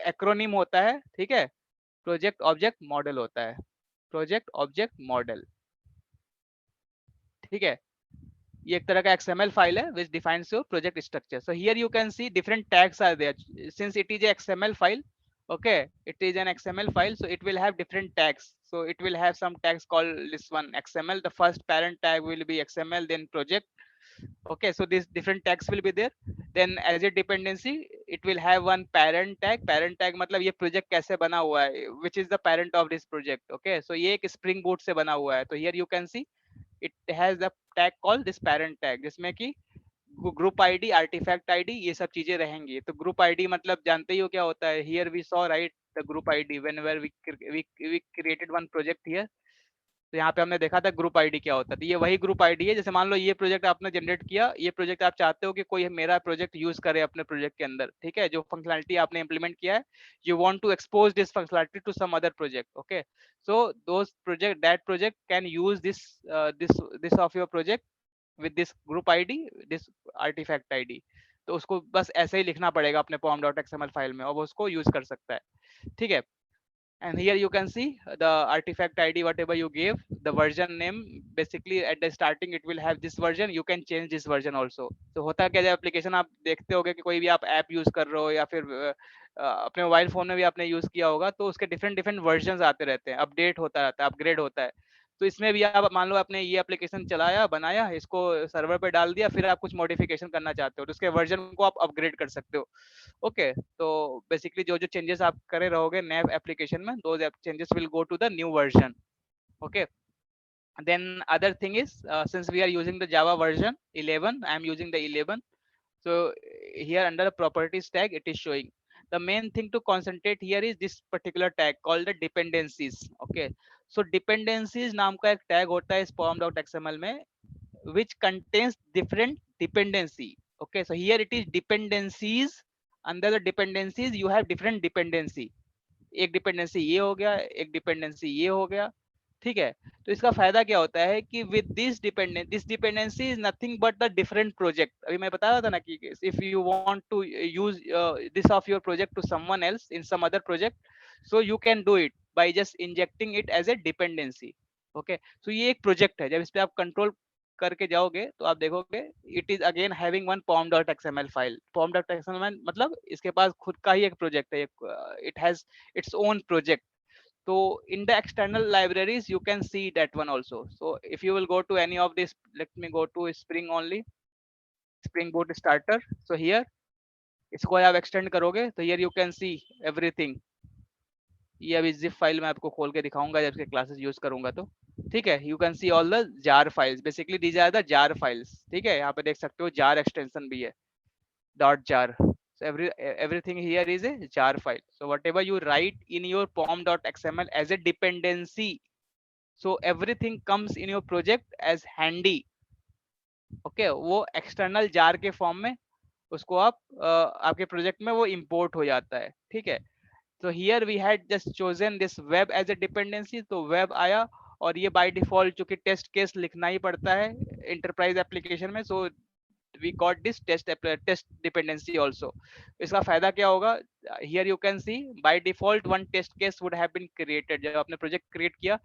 एक्रोनिम होता है. ठीक है. प्रोजेक्ट ऑब्जेक्ट मॉडल होता है. Project object model. ठीक है. ये एक तरह का XML फाइल है which defines your project structure. So here you can see different tags are there. Since it is a XML file, okay, it is an XML file, so it will have different tags. So it will have some tags called this one XML. The first parent tag will be XML, then project. Okay, so these different tags will be there. Then as a dependency, it will have one parent tag. Parent tag मतलब ये project कैसे बना हुआ है, which is the parent of this project. Okay, so ये एक Spring Boot से बना हुआ है. तो here you can see it has the tag called this parent tag, जिसमें कि ग्रुप आईडी, आर्टिफैक्ट आईडी, ये सब चीजें रहेंगी. तो ग्रुप आईडी मतलब जानते ही हो क्या होता है. Here we saw right the group ID whenever we created one project here. तो यहाँ पे हमने देखा था ग्रुप आईडी क्या होता है. तो ये वही ग्रुप आईडी है. जैसे मान लो ये प्रोजेक्ट आपने जनरेट किया, ये प्रोजेक्ट आप चाहते हो कि कोई मेरा प्रोजेक्ट यूज करे अपने प्रोजेक्ट के अंदर. ठीक है. जो फंक्शनैलिटी आपने इंप्लीमेंट किया है, you want to expose this functionality to some other project. Okay, so that project can use this of your project with this group id, this artifact id. तो उसको बस ऐसे ही लिखना पड़ेगा अपने pom.xml फाइल में और वो उसको यूज कर सकता है, ठीक है। And here you can see the artifact id whatever you gave, the version name, basically at the starting it will have this version, you can change this version also. तो होता क्या, जब एप्लीकेशन आप देखते होगे कि कोई भी आप ऐप यूज कर रहे हो या फिर अपने मोबाइल फोन में भी आपने यूज किया होगा, तो उसके डिफरेंट डिफरेंट वर्जन आते रहते हैं, अपडेट होता रहता है, अपग्रेड होता है। तो इसमें भी आप मान लो आपने ये एप्लीकेशन चलाया, बनाया, इसको सर्वर पे डाल दिया, फिर आप कुछ मॉडिफिकेशन करना चाहते हो तो उसके वर्जन को आप अपग्रेड कर सकते हो। ओके, तो बेसिकली जो जो चेंजेस आप करे रहोगे नए एप्लीकेशन में, two changes will go to the new version. Okay, then other thing is, since we are using the java version 11, I am using the 11. So here under the properties tag it is showing. The main thing to concentrate here is this particular tag called the dependencies. Okay, so dependencies नाम का एक tag होता है इस pom.xml में, which contains different dependency. Okay, so here it is dependencies. Under the dependencies you have different dependency. एक dependency ये हो गया, एक डिपेंडेंसी ये हो गया, ठीक है। तो इसका फायदा क्या होता है कि with this dependency is nothing but the different project. अभी मैं बता रहा था ना कि if you want to use this of your project to someone else in some other project, so you can do it by just injecting it as a dependency. Okay, so ये एक project है, जब इस पे आप control करके जाओगे तो आप देखोगे it is again having one pom.xml file. pom.xml मतलब इसके पास खुद का ही एक प्रोजेक्ट है, it has its own project. So in the external libraries you can see that one also. So if you will go to any of this, let me go to spring only, spring boot starter. So here इसको आप extend करोगे तो here you can see everything. ये अभी zip file मैं आपको खोल के दिखाऊंगा जब इसके क्लासेस यूज करूंगा तो, ठीक है। You can see all the jar files, basically these are the jar files, ठीक है। यहाँ पे देख सकते हो जार एक्सटेंशन भी है, .jar. So everything here is a jar file. So whatever you write in your pom.xml as a dependency, so everything comes in your project as handy. Okay, वो external jar के form में उसको आप आपके project में वो import हो जाता है, ठीक है। तो here we had just chosen this web as a dependency, तो वेब आया और ये बाय डिफॉल्ट चूंकि टेस्ट केस लिखना ही पड़ता है इंटरप्राइज एप्लीकेशन में, सो we got this test dependency also. इसका फायदा क्या होगा, here you can see by default one test case would have been created. जब आपने प्रोजेक्ट क्रिएट किया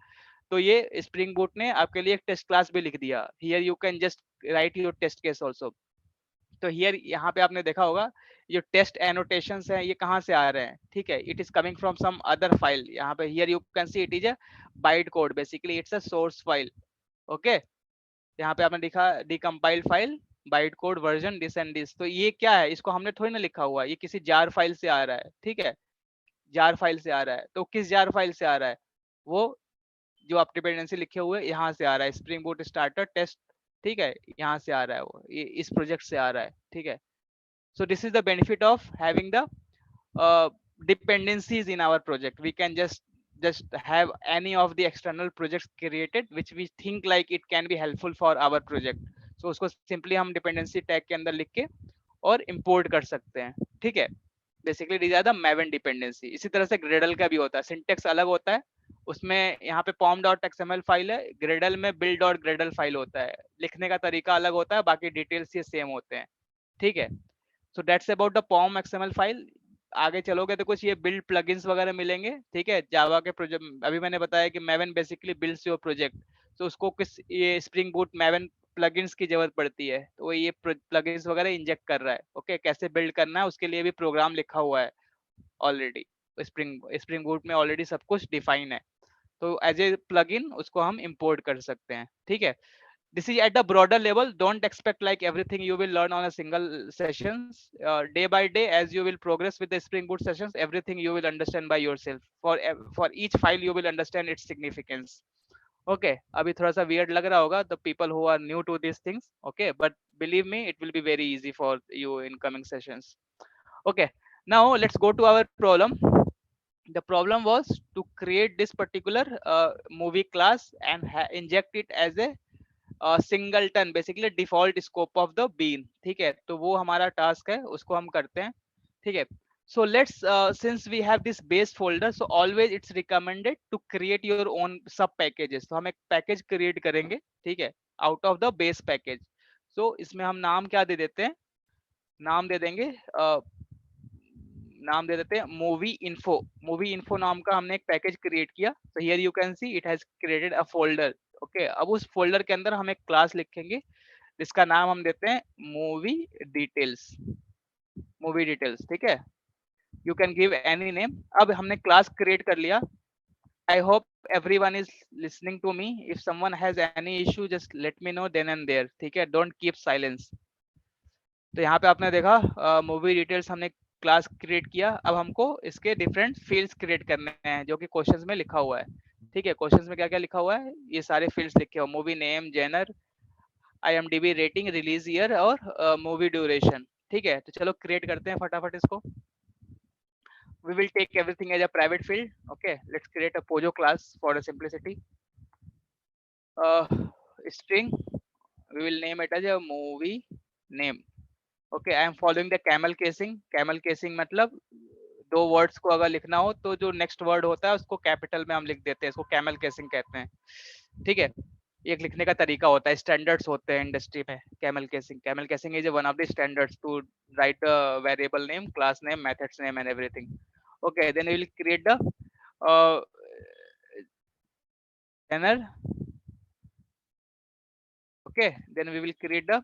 तो ये स्प्रिंग बूट ने आपके लिए एक टेस्ट क्लास भी लिख दिया, here you can just write your test case also. तो हियर यहाँ पे आपने देखा होगा जो टेस्ट एनोटेशंस हैं ये कहाँ से आ रहे हैं, ठीक है। It is coming from some other file. यहाँ पे here you can see it is a byte code, basically it's a source file. Okay, यहाँ पे आपने लिखा decompile file byte code version this and this. तो ये क्या है, इसको हमने थोड़ी ना लिखा हुआ, ये किसी जार फाइल से आ रहा है, ठीक है। जार फाइल से आ रहा है, तो किस जार फाइल से आ रहा है, वो जो आप डिपेंडेंसी लिखे हुए यहाँ से आ रहा है, स्प्रिंग बूट स्टार्टर टेस्ट, ठीक है, यहाँ से आ रहा है वो, ये इस प्रोजेक्ट से आ रहा है, ठीक है। So this is the benefit of having the dependencies in our project. We can just have any of the external projects created which we think like it can be helpful for our project. So उसको simply हम dependency tag के अंदर लिख के और import कर सकते हैं, ठीक है। Basically these are the maven dependency. इसी तरह से Gradle का भी होता है, सिंटेक्स अलग होता है उसमें। यहाँ पे pom.xml फाइल है, Gradle में build.gradle फाइल होता है, लिखने का तरीका अलग होता है, बाकी डिटेल्स ये सेम होते हैं, ठीक है। So that's about the POM XML file. आगे चलोगे तो कुछ ये बिल्ड प्लगइन्स वगैरह मिलेंगे, ठीक है। जावा के प्रोजेक्ट अभी मैंने बताया कि मैवन बेसिकली बिल्ड्स योर प्रोजेक्ट, तो उसको किस ये स्प्रिंग बूट मैवन प्लगइन्स की जरूरत पड़ती है, तो ये प्लगइन्स वगैरह इंजेक्ट कर रहा है। ओके, कैसे बिल्ड करना है उसके लिए भी प्रोग्राम लिखा हुआ है ऑलरेडी, स्प्रिंग बूट में ऑलरेडी सब कुछ डिफाइन है, तो एज ए प्लगइन उसको हम इंपोर्ट कर सकते हैं, ठीक है। This is at the broader level. Don't expect like everything you will learn on a single sessions. Day by day as you will progress with the spring boot sessions, everything you will understand by yourself. For each file you will understand its significance. Okay, अभी थोड़ा सा weird लग रहा होगा the people who are new to these things. Okay, but believe me it will be very easy for you in coming sessions. Okay, now let's go to our problem. The problem was to create this particular movie class and inject it as a singleton, basically default scope of the bean, ठीक है। तो वो हमारा task है, उसको हम करते हैं, ठीक है। So let's since we have this base folder, so always it's recommended to create your own sub packages. तो हम एक पैकेज क्रिएट करेंगे, ठीक है, out of the base package. So इसमें हम नाम क्या दे देते हैं, नाम दे देंगे, नाम दे देते हैं मूवी इन्फो। मूवी इन्फो नाम का हमने एक पैकेज क्रिएट किया। तो here you can see it has created a folder. Okay, अब उस फोल्डर के अंदर हम एक क्लास लिखेंगे जिसका नाम हम देते हैं मूवी डिटेल्स। मूवी डिटेल्स, ठीक है, you can give any name. अब हमने क्लास क्रिएट कर लिया। I hope everyone is listening to me. If someone has any issue, just let me know then and there. ठीक है, don't keep silence. तो यहाँ पे आपने देखा मूवी डिटेल्स हमने क्लास क्रिएट किया। अब हमको इसके डिफरेंट फील्ड्स क्रिएट करने हैं जो कि क्वेश्चंस में लिखा हुआ है। ठीक है, क्वेश्चंस में क्या क्या लिखा हुआ है, ये सारे फील्ड्स लिखे हो, movie name, genre, IMDb rating, release year और मूवी ड्यूरेशन। ठीक है, तो चलो क्रिएट करते हैं फटाफट इसको। We will take everything as a private field. Okay, let's create a Pojo class for the simplicity. String, we will name it as a movie name. Okay, I am following the camel casing. Camel casing मतलब दो words को अगर लिखना हो तो जो next word होता है उसको कैपिटल में हम लिख देते हैं, इसको कैमल केसिंग कहते हैं। ठीक है, एक लिखने का तरीका होता है, स्टैंडर्ड्स होते हैं इंडस्ट्री में। Camel casing, camel casing is one of the standards to write the variable name, class name, methods name and everything. Okay, then we will create the channel. Okay, then we will create the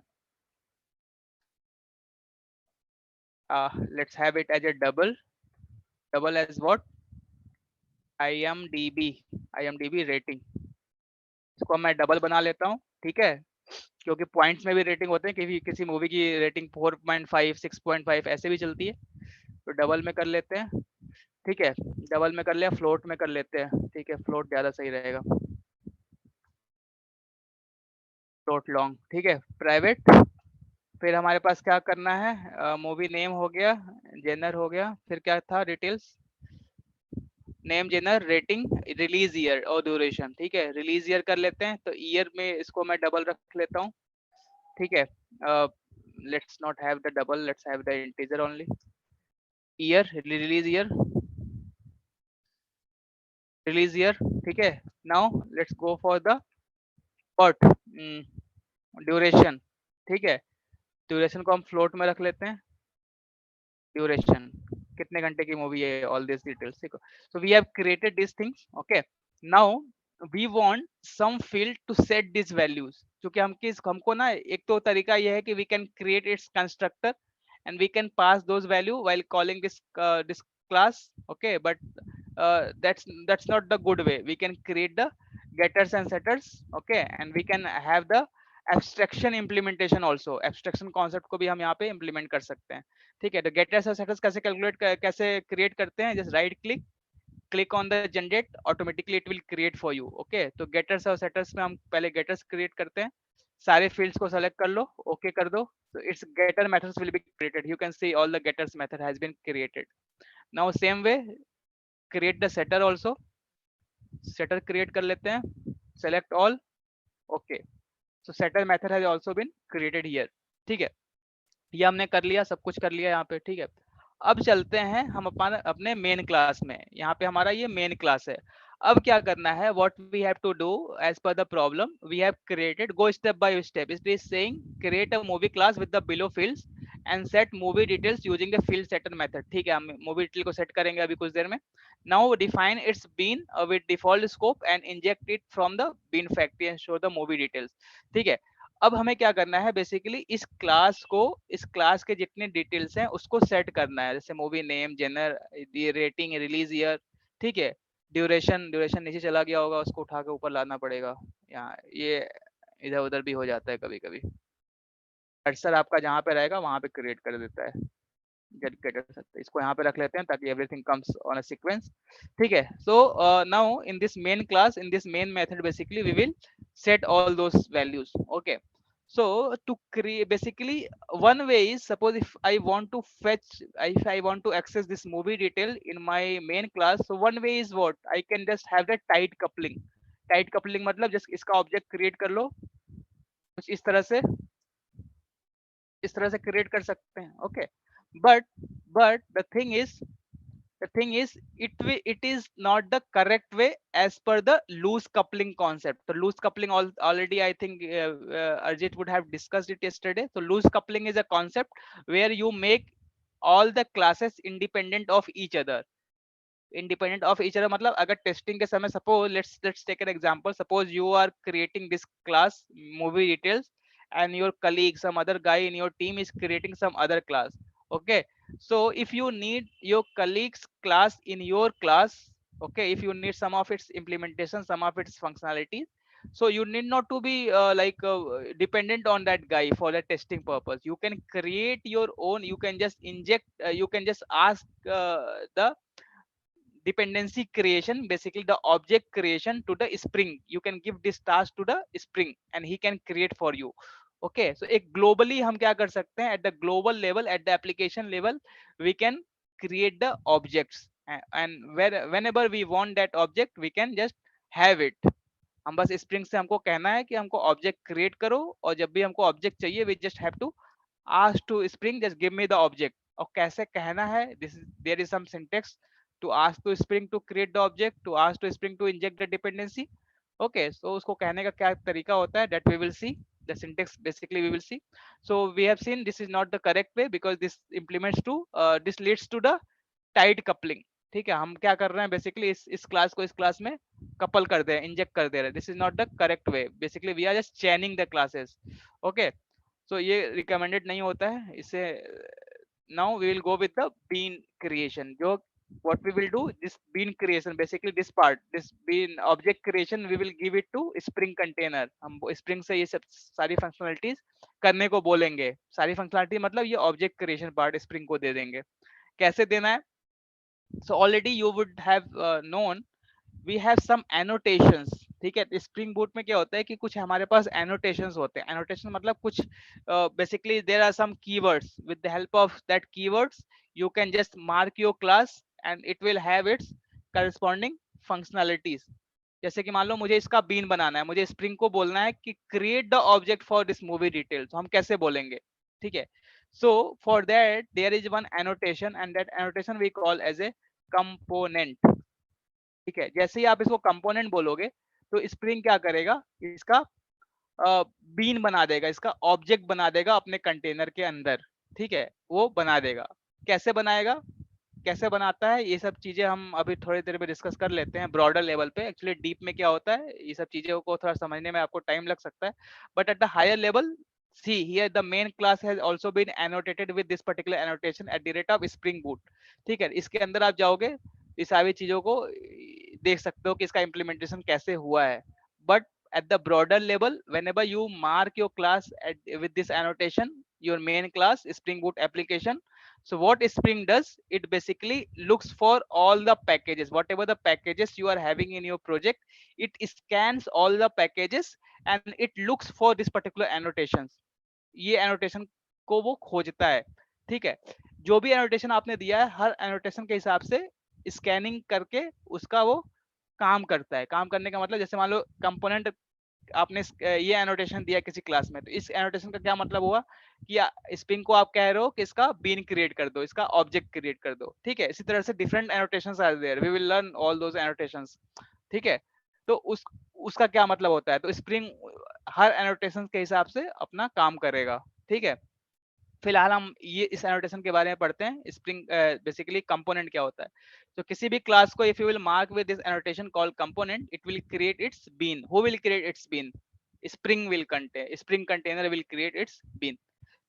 let's have it as a double as what, IMDb rating. इसको मैं double बना लेता हूँ। ठीक है, क्योंकि points में भी रेटिंग होते हैं, किसी मूवी की रेटिंग 4.5 6.5 ऐसे भी चलती है, तो डबल में कर लेते हैं। ठीक है, डबल में कर लिया, फ्लोट में कर लेते हैं। ठीक है, फ्लोट ज्यादा सही रहेगा, फ्लोट लॉन्ग। ठीक है, प्राइवेट। फिर हमारे पास क्या करना है, मूवी नेम हो गया, जेनर हो गया, फिर क्या था, details, name, genre, rating, release year और ड्यूरेशन। ठीक है, रिलीज ईयर कर लेते हैं, तो ईयर में इसको मैं डबल रख लेता हूँ। ठीक है, let's not have the double, let's have the integer only. Year, release year, release year. ठीक है, now let's go for the what, duration. ठीक है, ड्यूरेशन को हम फ्लोट में रख लेते हैं। ड्यूरेशन, कितने घंटे की मूवी है, ऑल दिस डिटेल्स। ठीक है, so we have created this things. Okay, now we want some field to set this values. क्योंकि हमको ना एक तो तरीका यह है कि we can create its constructor and we can pass those value while calling this class. Okay, but that's not the good way. We can create the getters and setters. Okay, and we can have the abstraction implementation also. Abstraction concept को भी हम यहाँ पे implement कर सकते हैं। ठीक है, तो गेटर्स और सेटर्स कैसे कैसे क्रिएट करते हैं, just right click, click on the generate, automatically it will create for you. Okay, तो गेटर्स और सेटर्स में हम पहले गेटर्स क्रिएट करते हैं। सारे फील्ड्स को सेलेक्ट कर लो, ओके कर दो, तो its getter methods will be created. You can see all the getters method has been created. Now same way create the setter also. Setter create कर लेते हैं, select all, okay, so setter method has also been created here। ठीक है, ये हमने कर लिया, सब कुछ कर लिया यहाँ पे। ठीक है, अब चलते हैं हम अपने मेन क्लास में। यहाँ पे हमारा ये मेन क्लास है। अब क्या करना है, what we have to do as per the problem we have created, go step by step। it is saying create a movie class with the below fields and set movie details using the field setter method। ठीक है, हम movie detail को set करेंगे अभी कुछ देर में। now define its bean with default scope and inject it from the bean factory and show the movie details। ठीक है, अब हमें क्या करना है, बेसिकली इस क्लास को, इस क्लास के जितने डिटेल्स हैं उसको सेट करना है, जैसे movie name, genre, rating, release year. ठीक है, ड्यूरेशन, ड्यूरेशन नीचे चला गया होगा, उसको उठा के ऊपर लाना पड़ेगा। यहाँ ये इधर उधर भी हो जाता है कभी कभी, कर्सर आपका जहाँ पे रहेगा वहां पे क्रिएट कर देता है। इसको यहाँ पे रख लेते हैं ताकि everything comes on a sequence. ठीक है, so now in this main class, in this main method, basically we will set all those values। okay, so to create, basically one way is, suppose if I want to fetch, if I want to access this movie detail in my main class, so one way is what, I can just have the tight coupling। tight coupling मतलब just इसका object create कर लो, कुछ इस तरह से create कर सकते हैं। Okay, but the thing is The thing is, it is not the correct way as per the loose coupling concept. So loose coupling already I think Arjit would have discussed it yesterday. So loose coupling is a concept where you make all the classes independent of each other. Independent of each other मतलब अगर testing के समय suppose let's take an example. Suppose you are creating this class movie details and your colleague, some other guy in your team is creating some other class. Okay, so if you need your colleagues class in your class, okay, if you need some of its implementation, some of its functionalities, so you need not to be dependent on that guy for the testing purpose. You can create your own, you can just inject, you can just ask the dependency creation, basically the object creation to the Spring. You can give this task to the Spring and he can create for you. Okay, so एक globally हम क्या कर सकते हैं, at the global level, at the application level, we can create the objects, and where whenever we want that object we can just have it. हम बस spring से हमको कहना है कि हमको ऑब्जेक्ट क्रिएट करो, और जब भी हमको ऑब्जेक्ट चाहिए we just have to ask to Spring just give me the object. और कैसे कहना है, this is there is some syntax to ask to Spring to create the object, to ask to Spring to inject the dependency. Okay, so उसको कहने का क्या तरीका होता है, that we will see. The syntax basically we will see. So we have seen this is not the correct way because this implements to this leads to the tight coupling. ठीक है, हम क्या कर रहे हैं बेसिकली इस class को इस क्लास में कपल कर दे रहे हैं, इंजेक्ट कर दे रहे हैं. This is not the correct way. Basically we are just chaining the classes. Okay, so ये रिकमेंडेड नहीं होता है. इसे now we will go with the bean creation. जो what we will do, this bean creation, basically this part, this bean object creation, we will give it to Spring container. हम Spring से ये सब सारी functionalities करने को बोलेंगे. सारी functionality मतलब ये object creation part Spring को दे देंगे. कैसे देना है? So already you would have known we have some annotations. ठीक है, स्प्रिंग बूट में क्या होता है कि कुछ हमारे पास annotations होते हैं. annotation मतलब कुछ basically there are some keywords. With the help of that keywords you can just mark your class and it will have its corresponding functionalities. जैसे कि मान लो मुझे इसका बीन बनाना है, मुझे स्प्रिंग को बोलना है कि create the object for this movie detail. तो हम कैसे बोलेंगे? ठीक है, so for that there is one annotation and that annotation we call as a component. ठीक है, जैसे ही आप इसको कंपोनेंट बोलोगे तो स्प्रिंग क्या करेगा, इसका बीन बना देगा, इसका ऑब्जेक्ट बना देगा अपने कंटेनर के अंदर. ठीक है, वो बना देगा. कैसे बनाएगा, कैसे बनाता है, ये सब चीजें हम अभी थोड़ी देर में डिस्कस कर लेते हैं ब्रॉडर लेवल पे. एक्चुअली डीप में क्या होता है, ये सब चीजों को थोड़ा समझने में आपको टाइम लग सकता है, but at the higher level see here the main class has also been annotated with this particular annotation at the rate of Spring Boot. ठीक है, इसके अंदर आप जाओगे इस सारी चीजों को देख सकते हो कि इसका इम्प्लीमेंटेशन कैसे हुआ है. But at the broader level, whenever you mark your class with this annotation, your main class Spring Boot application, so what Spring does, it basically looks for all the packages, whatever the packages you are having in your project, it scans all the packages and it looks for this particular annotations. ये annotation को वो खोजता है. ठीक है, जो भी annotation आपने दिया है हर annotation के हिसाब से स्कैनिंग करके उसका वो काम करता है. काम करने का मतलब जैसे मान लो कंपोनेंट आपने ये एनोटेशन दिया किसी क्लास में, तो इस एनोटेशन का क्या मतलब हुआ कि स्प्रिंग को आप कह रहे हो कि इसका बीन क्रिएट कर दो, इसका ऑब्जेक्ट क्रिएट कर दो. ठीक है, इसी तरह से different annotations are there, we will learn all those annotations. ठीक है, तो उसका क्या मतलब होता है, तो स्प्रिंग हर एनोटेशन के हिसाब से अपना काम करेगा. ठीक है, फिलहाल हम ये इस एनोटेशन के बारे में पढ़ते हैं. स्प्रिंग बेसिकली कंपोनेंट क्या होता है. तो किसी भी क्लास को if you will mark with this annotation called component, it will create its bean. Who will create its bean? Spring will contain, Spring container will create its bean.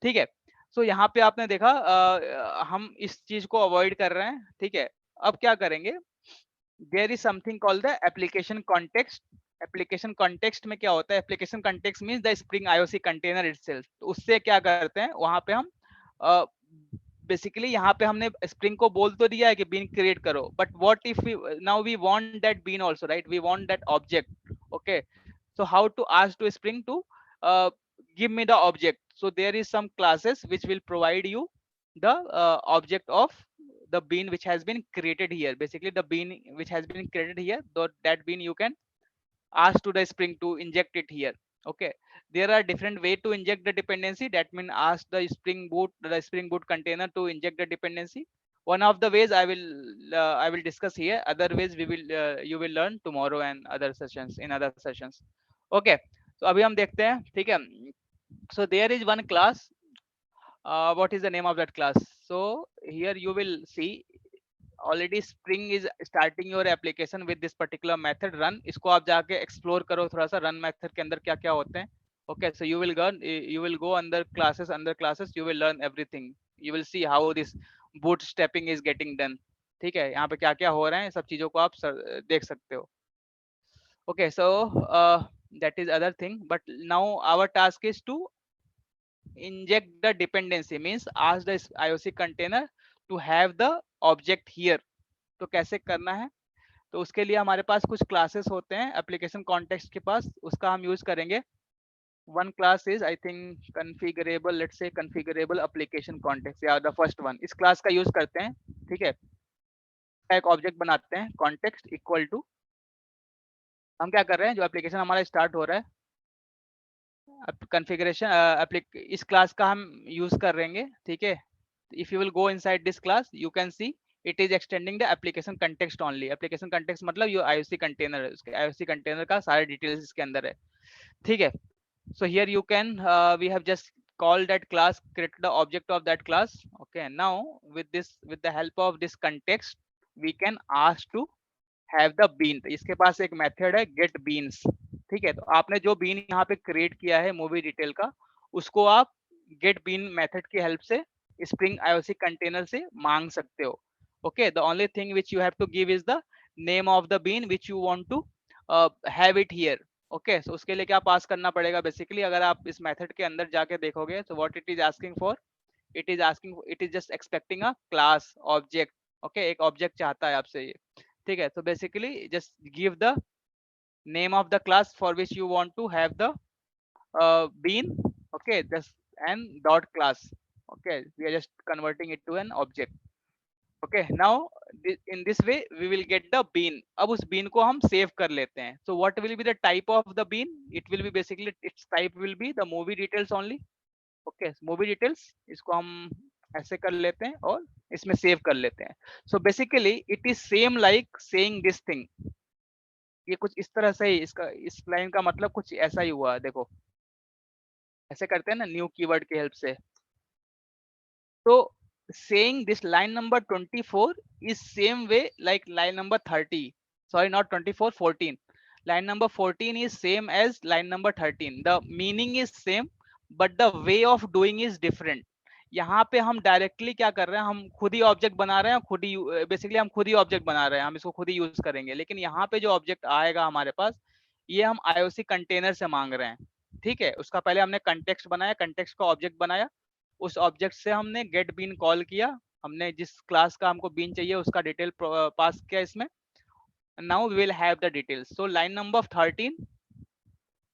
ठीक है, सो यहाँ पे आपने देखा हम इस चीज को अवॉइड कर रहे हैं. ठीक है, अब क्या करेंगे, there is something called the application context. Application context में क्या होता है, application context means the Spring IOC container itself. तो उससे क्या करते हैं, वहां पे हम बेसिकली यहाँ पे हमने स्प्रिंग को बोल तो दिया है कि बीन क्रिएट करो, but what if now we want that bean also, right, we want that object. Okay, so how to ask to Spring to give me the object. So there is some classes which will provide you the object of the bean which has been created here. Basically the bean which has been created here, that bean you can ask to the Spring to inject it here. Okay, there are different way to inject the dependency. That means ask the Spring Boot container to inject the dependency. One of the ways I will discuss here. Other ways we will you will learn tomorrow and other sessions in other sessions. Okay. So अभी हम देखते हैं, ठीक है. So there is one class. What is the name of that class? So here you will see already Spring is starting your application with this particular method run. इसको आप जाके explore करो थोड़ा सा, run method के अंदर क्या क्या होते हैं. Okay, so you will go under classes, you will learn everything. You will see how this bootstrapping is getting done. ठीक है, यहाँ पे क्या क्या हो रहा है, सब चीजों को आप देख सकते हो. Okay, so that is other thing, but now our task is to inject the dependency, means ask the IOC container to have the object here. तो कैसे करना है, तो उसके लिए हमारे पास कुछ क्लासेस होते हैं एप्लीकेशन कॉन्टेक्स्ट के पास, उसका हम यूज करेंगे. One class is I think configurable, let's say configurable application context, या द फर्स्ट वन. इस क्लास का यूज करते हैं, ठीक है. एक ऑब्जेक्ट बनाते हैं कॉन्टेक्स्ट इक्वल टू, हम क्या कर रहे हैं, जो एप्लीकेशन हमारा स्टार्ट हो रहा है कॉन्फ़िगरेशन इस क्लास का हम यूज करेंगे, ठीक है. If you will go inside this class you can see it is extending the application context only. Application context मतलब ये आईओसी कंटेनर है, उसके आईओसी कंटेनर का सारे डिटेल्स इसके अंदर है, ठीक है. So here you can we have just called that class, created the object of that class. Okay, now with the help of this context we can ask to have the bean. तो इसके पास एक method है get beans, ठीक है. तो आपने जो been यहाँ पे क्रिएट किया है मूवी डिटेल का, उसको आप get bean मेथड की हेल्प से स्प्रिंग IOC कंटेनर से मांग सकते हो. Okay, the only thing which you have to give is the name of the bean which you want to have it here. Okay, so उसके लिए क्या पास करना पड़ेगा बेसिकली, अगर आप इस मेथड के अंदर जाके देखोगे तो what it is asking for, it is just expecting a class object. Okay, एक ऑब्जेक्ट चाहता है आपसे ये, ठीक है. तो basically just give the name of the class for which you want to have the bean. Okay, just and dot class. Okay, we are just converting it to an object. Okay, now in this way we will get the bean. अब उस bean को हम save कर लेते हैं. So what will be the type of the bean? It will be basically, its type will be the movie details only. Okay, movie details, इसको हम ऐसे कर लेते हैं और इसमें सेव कर लेते हैं. So basically it is same like saying this thing. ये कुछ इस तरह से ही, इसका इस लाइन का मतलब कुछ ऐसा ही हुआ. देखो ऐसे करते हैं ना न्यू कीवर्ड की हेल्प से. तो saying this line number 24 is same way like line number 30, sorry not 24, 14. Line number 14 is same as line number 13. The meaning is same but the way of doing is different. यहाँ पे हम directly क्या कर रहे हैं, हम खुद ही object बना रहे हैं, खुद ही बेसिकली हम खुद ही ऑब्जेक्ट बना रहे हैं, हम इसको खुद ही यूज करेंगे. लेकिन यहाँ पे जो ऑब्जेक्ट आएगा हमारे पास, ये हम IOC कंटेनर से मांग रहे हैं, ठीक है. उसका पहले हमने कंटेक्स्ट बनाया, कंटेक्स्ट का ऑब्जेक्ट बनाया, उस ऑब्जेक्ट से हमने गेट बीन कॉल किया, हमने जिस क्लास का हमको बीन चाहिए उसका डिटेल पास किया इसमें. Now we will have the details. So line number 13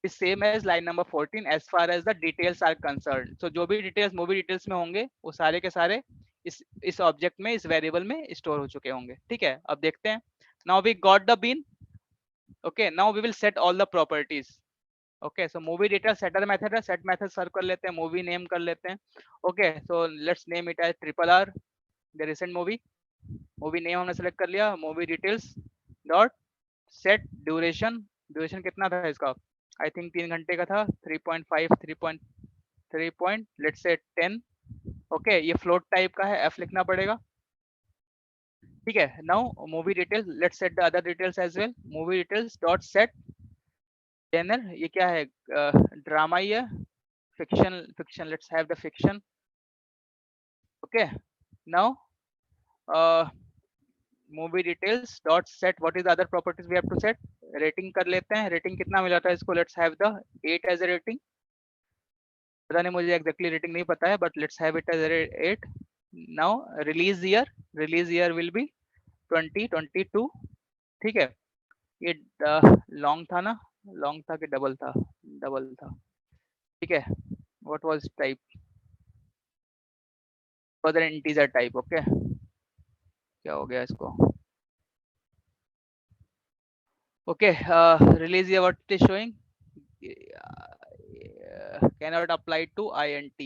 is same as line number 14 as far as the details are concerned. So जो भी डिटेल्स मूवी डिटेल्स में होंगे वो सारे के सारे इस ऑब्जेक्ट में, इस वेरिएबल में स्टोर हो चुके होंगे, ठीक है. अब देखते हैं. Now we got the bean. Okay, now we will set all the properties. Okay, so movie detail setter method है, सेट मेथड सर्व कर लेते हैं, मूवी नेम कर लेते हैं. Okay, so let's name it as RRR the recent movie. Movie name हमने select कर लिया. Movie details dot set duration. Duration कितना था इसका, आई थिंक 3 घंटे का था. 3.5 3.3 लेट्स से 10. ओके, ये फ्लोट टाइप का है, f लिखना पड़ेगा, ठीक है. Now movie details, let's set the other details as well. Movie details dot set genre, ये क्या है, ड्रामा ही है, fiction. Fiction, let's have the fiction. Okay, now movie details dot set what is the other properties we have to set. Rating कर लेते हैं, rating कितना मिला था इसको, let's have the 8 as a rating. पता नहीं मुझे एग्जैक्टली रेटिंग नहीं पता है, but let's have it as 8. Now release year will be 2022, ठीक है. ये लॉन्ग था ना, लॉन्ग था कि डबल था, डबल था, ठीक है. What was type, for integer type. Okay, क्या हो गया इसको. Okay, release year what it is showing cannot apply to int.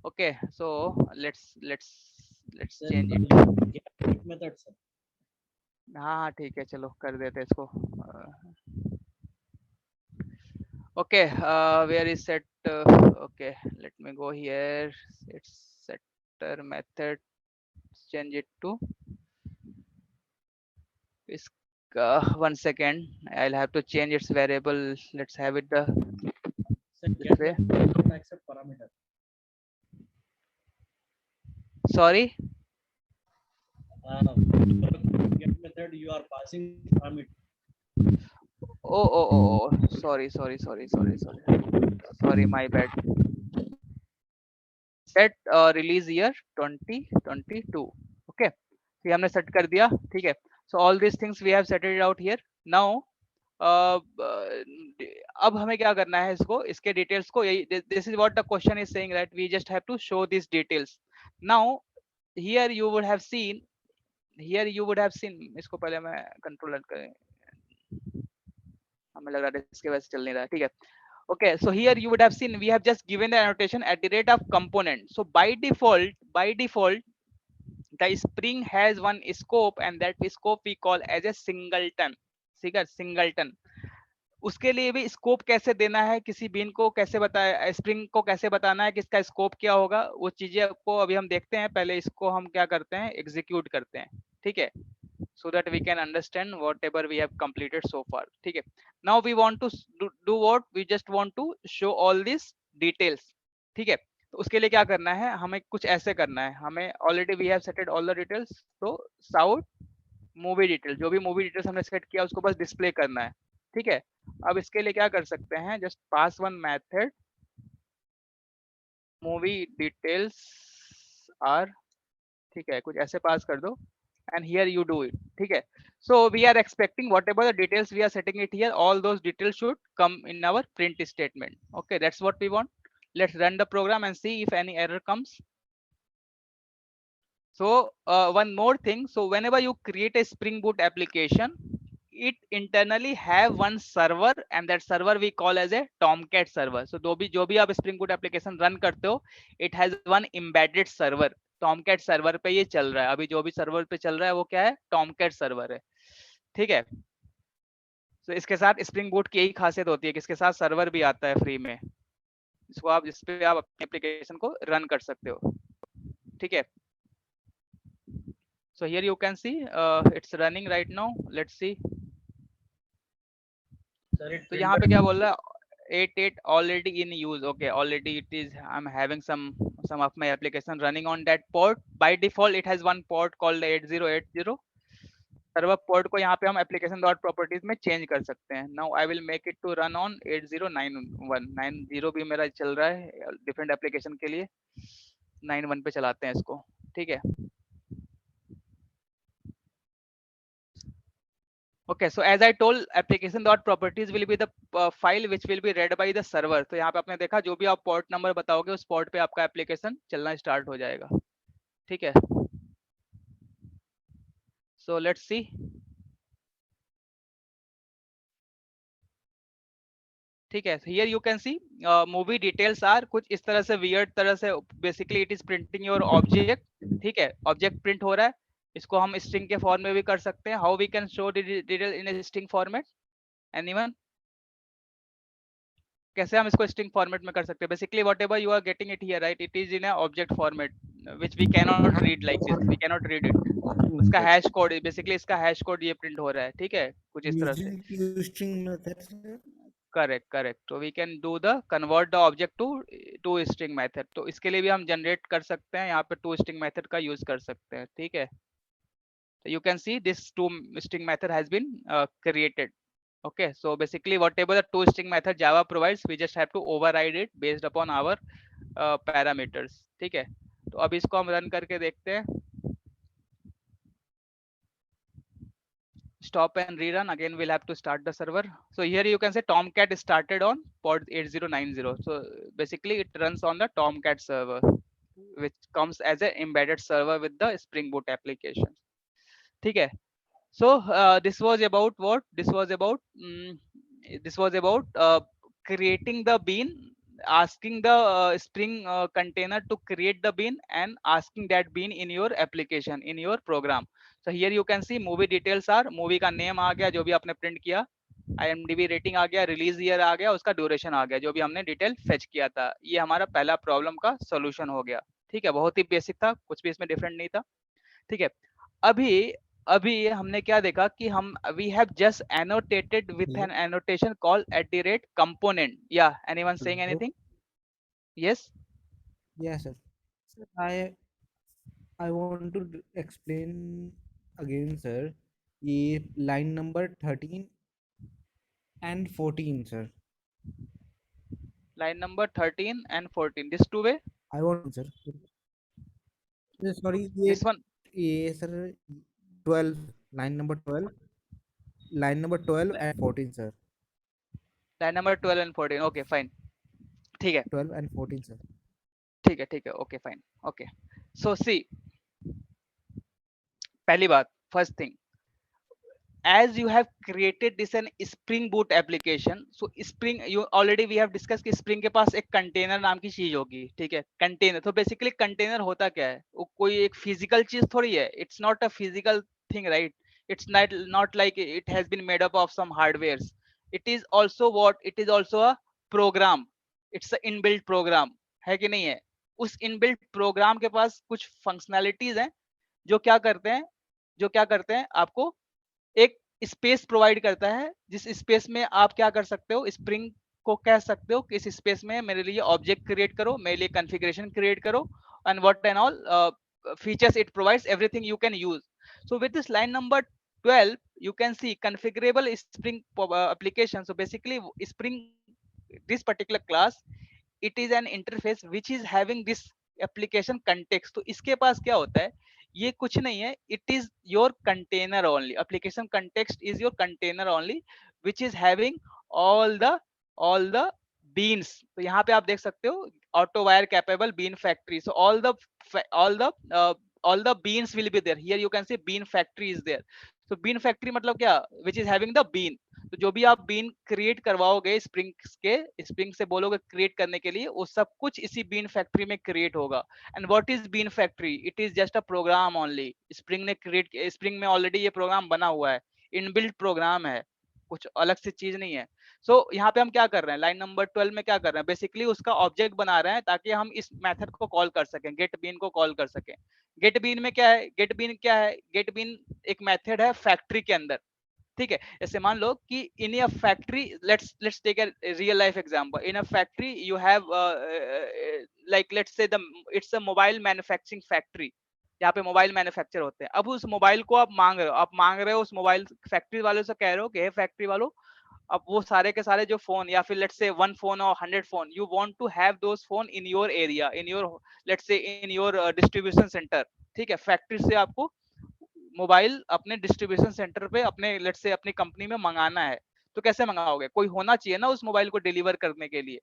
Okay, so let's let's Sir, change it. get method, sir. हाँ हाँ ठीक है, चलो कर देते हैं इसको. Okay, where is set? Okay, let me go here. It's setter method. Change it to is 1 second. I'll have to change its variable. Let's have it the Sir, this get way. method don't accept parameter. Sorry. Get method you are passing parameter. Oh. Sorry. Sorry, my bad. Set release year 2022. Okay. तो ये हमने set कर दिया, ठीक है. So all these things we have set it out here. Now अब हमें क्या करना है, इसको इसके डिटेल्स को, यही this is what the question is saying, that we just have to show these details. Now here you would have seen, इसको पहले मैं कंट्रोल करें, हमें लग रहा है इसके वजह से चल नहीं रहा है, ठीक है. Okay, so here you would have seen we have just given the annotation at the rate of component. So by default the spring has one scope, and that scope we call as a singleton. Singleton. उसके लिए भी scope कैसे देना है, किसी been को कैसे बताया, स्प्रिंग को कैसे बताना है कि इसका स्कोप क्या होगा, वो चीजें को अभी हम देखते हैं. पहले इसको हम क्या करते हैं, एग्जीक्यूट करते हैं, ठीक है, so that we can understand whatever we have completed so far. ठीक है. Now we want to do what, we just want to show all these details. ठीक है. तो उसके लिए क्या करना है, हमें कुछ ऐसे करना है, हमें already we have setted all the details. तो साउट मूवी डिटेल, जो भी मूवी डिटेल्स हमने सेट किया उसको बस डिस्प्ले करना है, ठीक है. अब इसके लिए क्या कर सकते हैं, just pass one method movie details are, ठीक है, कुछ ऐसे पास कर दो, and here you do it. ठीक है. So we are expecting whatever the details we are setting it here, all those details should come in our print statement. Okay, that's what we want. Let's run the program and see if any error comes. So one more thing, so whenever you create a Spring Boot application, it internally have one server, and that server we call as a Tomcat server. So जो भी आप Spring Boot application run करते हो, it has one embedded server. Tomcat server पे ये चल रहा है, अभी जो भी सर्वर पे चल रहा है वो क्या है, Tomcat server है, ठीक है. तो इसके साथ Spring Boot की यही खासियत होती है कि इसके साथ सर्वर भी आता है फ्री में, इसको आप इस पे आप अपनी एप्लीकेशन को रन कर सकते हो, ठीक है. So here you can see it's running right now. Let's see. Sir, तो यहाँ पे क्या बोल रहा है, 88 already in use. Okay, already it is, I'm having some of my application running on that port. By default it has one port called 8080 server port को यहाँ पे हम application dot properties में चेंज कर सकते हैं. Now I will make it to run on 8091. 90 भी मेरा चल रहा है डिफरेंट एप्लीकेशन के लिए, 91 पे चलाते हैं इसको, ठीक है. Okay, so as I told, application dot properties will be the file which will be read by the server. तो यहाँ पे आपने देखा, जो भी आप पोर्ट नंबर बताओगे उस पोर्ट पे आपका एप्लीकेशन चलना स्टार्ट हो जाएगा, ठीक है. So let's see. ठीक है. Here you can see movie details are कुछ इस तरह से weird तरह से, basically it is printing your object. ठीक है, object print हो रहा है, इसको हम string के फॉर्म में भी कर सकते हैं. How we can show the detail in a string format? Anyone? कैसे हम इसको string format में कर सकते हैं? Basically whatever you are getting it here, right, it is in a object format which we cannot read like this. We cannot read it. उसका hash code, basically इसका hash code ये print हो रहा है, ठीक है, कुछ इस तरह से. Using string methods. correct. So we can do the convert the object to string method. तो इसके लिए भी हम generate कर सकते हैं, यहाँ पे to string method का use कर सकते हैं, ठीक है. So you can see this to string method has been created. Okay, so basically whatever the to string method Java provides, we just have to override it based upon our parameters. ठीक है. तो अब इसको हम run करके देखते हैं. Stop and rerun. Again we'll have to start the server. So here you can say Tomcat started on port 8090. So basically it runs on the Tomcat server, which comes as an embedded server with the Spring Boot application. ठीक है. So this was about what, this was about creating the bean asking the Spring container to create the bean and asking that bean in your application, in your program. So here you can see movie details are, movie का name आ गया जो भी आपने print किया, IMDb rating आ गया, release year आ गया, उसका duration आ गया जो भी हमने डिटेल फेच किया था। ये हमारा पहला प्रॉब्लम का सॉल्यूशन हो गया। ठीक है, बहुत ही बेसिक था, कुछ भी इसमें डिफरेंट नहीं था। ठीक है, अभी अभी हमने क्या देखा कि हम we have just annotated with an annotation call @component। या anyone saying anything? Yes. Yes, sir. Sir, I want to explain again, sir. ये line number 13 and 14, sir. Line number 13 and 14, this two way, I want, sir. Sorry, ये this one, sir 12, line number 12, line number 12 and 14, sir. Line number 12 and 14, okay fine. ठीक है 12 and 14, sir. ठीक है ठीक है, okay fine, okay. सो सी, पहली बात, first thing, as you have created this an Spring Boot application, so Spring, you already we have discussed कि Spring के पास एक कंटेनर नाम की चीज होगी। ठीक है, कंटेनर, तो बेसिकली कंटेनर होता क्या है, वो कोई एक फिजिकल चीज थोड़ी है, it's not a physical thing, right? It's not like it has been made up of some hardwares. It is also what, it is also a program, it's a inbuilt program, है कि नहीं है? उस inbuilt programme के पास कुछ functionalities हैं जो क्या करते हैं, जो क्या करते हैं, आपको एक स्पेस प्रोवाइड करता है, जिस स्पेस में आप क्या कर सकते हो, स्प्रिंग को कह सकते हो कि इस स्पेस में मेरे लिए ऑब्जेक्ट क्रिएट करो, मेरे लिए कॉन्फ़िगरेशन क्रिएट करो, and what and all features it provides, everything you can use. So with this line number 12, you can see configurable Spring application. So basically Spring, this particular class, it is an interface which is having this application context. तो इसके पास क्या होता है, ये कुछ नहीं है, it is your container only, application context is your container only, which is having all the beans. तो यहाँ पे आप देख सकते हो auto wire capable bean factory, so all the beans will be there. Here you can see bean factory is there. So bean factory मतलब क्या, which is having the bean. तो जो भी आप बीन क्रिएट करवाओगे स्प्रिंग के, spring से बोलोगे क्रिएट करने के लिए, वो सब कुछ इसी बीन फैक्ट्री में क्रिएट होगा। And what is bean factory? It is just a program only, Spring ने क्रिएट, स्प्रिंग में ऑलरेडी ये प्रोग्राम बना हुआ है, इनबिल्ट प्रोग्राम है, कुछ अलग से चीज नहीं है। सो यहाँ पे हम क्या कर रहे हैं, लाइन नंबर 12 में क्या कर रहे हैं, बेसिकली उसका ऑब्जेक्ट बना रहे हैं ताकि हम इस मेथड को कॉल कर सकें, गेट बीन को कॉल कर सकें। गेट बीन में क्या है, गेट बीन क्या है, गेट बीन एक मेथड है फैक्ट्री के अंदर। ठीक है, जैसे मान लो कि in a factory, let's take a real life example, in a factory you have like let's say the it's a mobile manufacturing factory, यहाँ पे मोबाइल मैन्युफैक्चर होते हैं। अब उस मोबाइल को आप मांग रहे हो उस मोबाइल फैक्ट्री वालों से, कह रहे हो कि हे फैक्ट्री वालों, अब वो सारे के सारे जो फोन, या फिर लेट्स से 1 फोन और 100 phone, you want to have those phone in your area, in your let's say in your distribution centre. ठीक है, फैक्ट्री से आपको मोबाइल अपने डिस्ट्रीब्यूशन सेंटर पे अपने लेट्स से अपनी कंपनी में मंगाना है, तो कैसे मंगाओगे, कोई होना चाहिए ना उस मोबाइल को डिलीवर करने के लिए।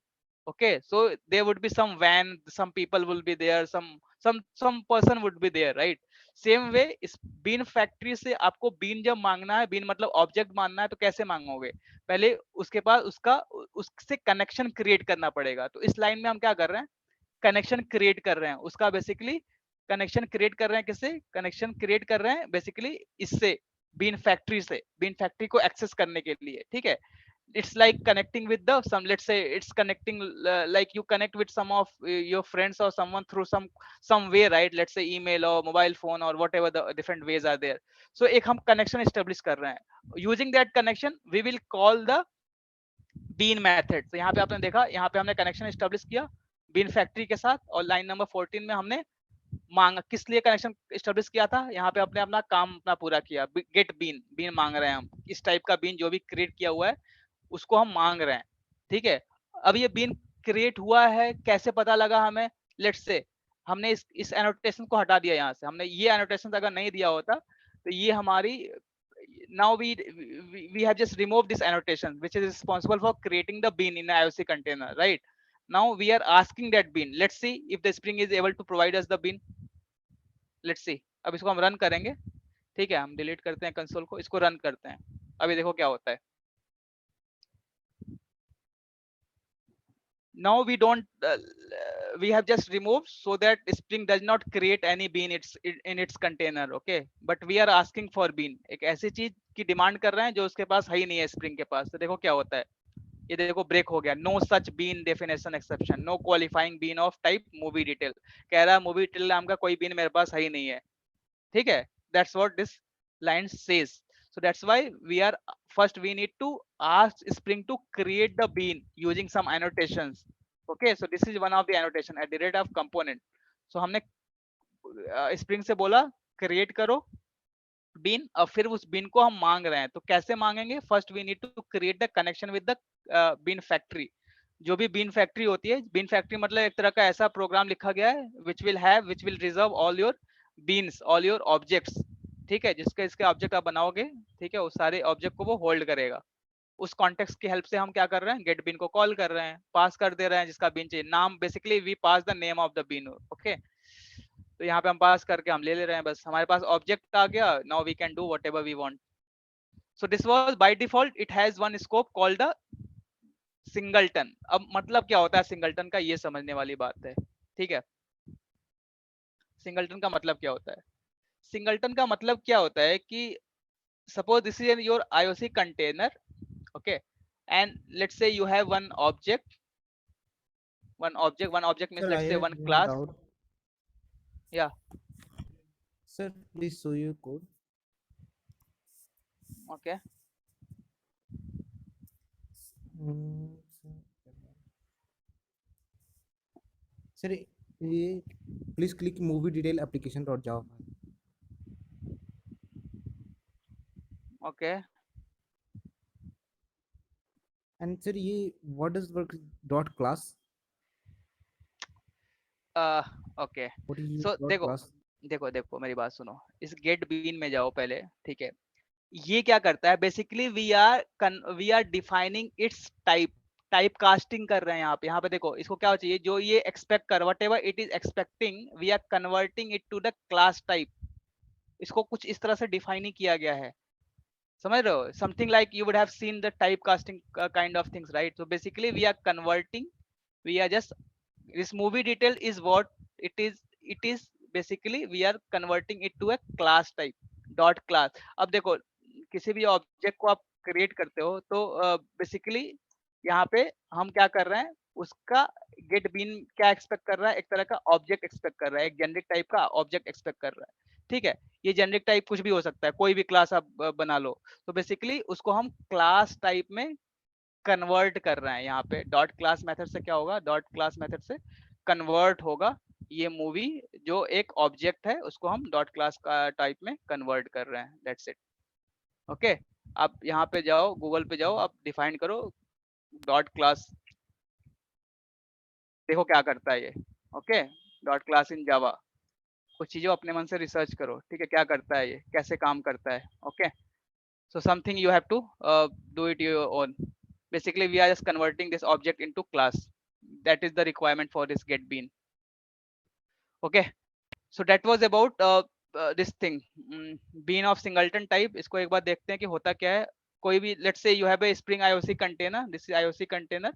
okay, so there would be some van, some people will be there, some person would be there, right? same way इस बीन फैक्ट्री से आपको बीन जब मांगना है, बीन मतलब ऑब्जेक्ट मांगना है, तो कैसे मांगोगे, पहले उसके पास उससे कनेक्शन क्रिएट करना पड़ेगा। तो इस लाइन में हम क्या कर रहे हैं, कनेक्शन क्रिएट कर रहे हैं उसका, बेसिकली कनेक्शन क्रिएट कर रहे हैं, किससे कनेक्शन क्रिएट कर रहे हैं, बेसिकली इससे, बीन फैक्ट्री से, बीन फैक्ट्री को एक्सेस करने के लिए। ठीक है, it's like connecting with the some, let's say it's connecting like you connect with some of your friends or someone through some way, right? let's say email or mobile phone or whatever the different ways are there. so एक हम connection establish कर रहे हैं, using that connection we will call the bean method। तो यहाँ पे आपने देखा, यहाँ पे हमने कनेक्शन एस्टेब्लिश किया बीन फैक्ट्री के साथ, और लाइन नंबर 14 में हमने मांगा, किस लिए कनेक्शन एस्टेब्लिश किया था, यहाँ पे अपने अपना काम अपना पूरा किया, गेट बीन, बीन मांग रहे हैं हम, इस टाइप का बीन जो भी क्रिएट किया हुआ है उसको हम मांग रहे हैं। ठीक है, अब ये बीन क्रिएट हुआ है, कैसे पता लगा हमें, लेट्स से हमने इस एनोटेशन को हटा दिया, यहाँ से हमने ये एनोटेशन अगर नहीं दिया होता तो ये हमारी, now we have just removed this annotation which is responsible for creating the bean in the IOC container, right? now we are asking that bean, let's see if the Spring is able to provide us the bean, let's see। अब इसको हम run करेंगे। ठीक है, हम delete करते हैं console को, इसको रन करते हैं, अभी देखो क्या होता है। now we don't we have just removed so that Spring does not create any bean in its container. Okay, but we are asking for bean, एक ऐसी चीज की डिमांड कर रहे हैं जो उसके पास है ही नहीं है Spring के पास। तो देखो क्या होता है, ये देखो ब्रेक हो गया, no such bean definition exception, no qualifying bean of type movie detail. कह रहा है मूवी डिटेल नाम का कोई बीन मेरे पास है ही नहीं है। ठीक है, that's what this line says. So that's why we are first we need to ask Spring to create the bean using some annotations. Okay, so this is one of the annotation at the rate of component. So हमने Spring से बोला create करो been, और फिर उस been को हम मांग रहे हैं। तो कैसे मांगेंगे, first we need to create the connection with the bean factory. जो भी बीन फैक्ट्री होती है, बीन फैक्ट्री मतलब एक तरह का ऐसा प्रोग्राम लिखा गया है which will reserve all your beans, all your objects. ठीक है, जिसके इसके ऑब्जेक्ट आप बनाओगे, ठीक है, उस सारे ऑब्जेक्ट को वो होल्ड करेगा। उस कॉन्टेक्स्ट की हेल्प से हम क्या कर रहे हैं, गेट बीन को कॉल कर रहे हैं, पास कर दे रहे हैं जिसका बीन चाहिए, नाम basically we pass the name of the bean. Okay, तो यहाँ पे हम पास करके हम ले रहे हैं, बस हमारे पास ऑब्जेक्ट आ गया। Now we can do whatever we want. So this was by default it has one scope called the singleton. अब मतलब क्या होता है सिंगलटन का, ये समझने वाली बात है। ठीक है, सिंगलटन का मतलब क्या होता है, सिंगलटन का मतलब क्या होता है कि suppose this is your IOC container. Okay, and let's say you have one object means Sir, I let's say have one one class. doubt. Yeah, Sir, please show your code. okay, Hmm, sir, please click movie detail application.java file. okay. And sir, what does work dot class? Okay, What is so dot देखो class? देखो देखो मेरी बात सुनो, इस gate been में जाओ पहले। ठीक है, ये क्या करता है, basically we are defining its type casting कर रहे हैं यहाँ पे देखो, इसको क्या चाहिए, जो ये एक्सपेक्ट कर whatever it is expecting, we are converting it to the class type. इसको कुछ इस तरह से डिफाइन ही किया गया है, समझ रहे हो, something like you would have seen the type casting kind of things, right. So basically we are converting, we are just, this movie detail is what it is basically we are converting it to a class type dot class। अब देखो किसी भी object को आप create करते हो तो basically यहाँ पे हम क्या कर रहे हैं, उसका गेट बीन क्या एक्सपेक्ट कर रहा है, एक तरह का ऑब्जेक्ट एक्सपेक्ट कर रहा है, एक जेनरिक टाइप का ऑब्जेक्ट एक्सपेक्ट कर रहा है। ठीक है, ये जेनरिक टाइप कुछ भी हो सकता है, कोई भी क्लास आप बना लो। तो बेसिकली उसको हम क्लास टाइप में कन्वर्ट कर रहे हैं। यहाँ पे डॉट क्लास मेथड से क्या होगा, डॉट क्लास मेथड से कन्वर्ट होगा ये मूवी, जो एक ऑब्जेक्ट है उसको हम डॉट क्लास का टाइप में कन्वर्ट कर रहे हैं, दैट्स इट। ओके, आप यहाँ पे जाओ, गूगल पे जाओ, आप डिफाइन करो डॉट क्लास, देखो क्या करता है ये। ओके, डॉट क्लास इन जावा, कुछ चीजों अपने मन से रिसर्च करो। ठीक है, क्या करता है ये, कैसे काम करता है। Okay, so something you have to do it your own। Basically we are just converting this object into class, that is the requirement for this get bean। Okay, so that was about this thing, bean of singleton type। इसको एक बार देखते हैं कि होता क्या है। कोई भी let's say you have a Spring IOC container, this is IOC container,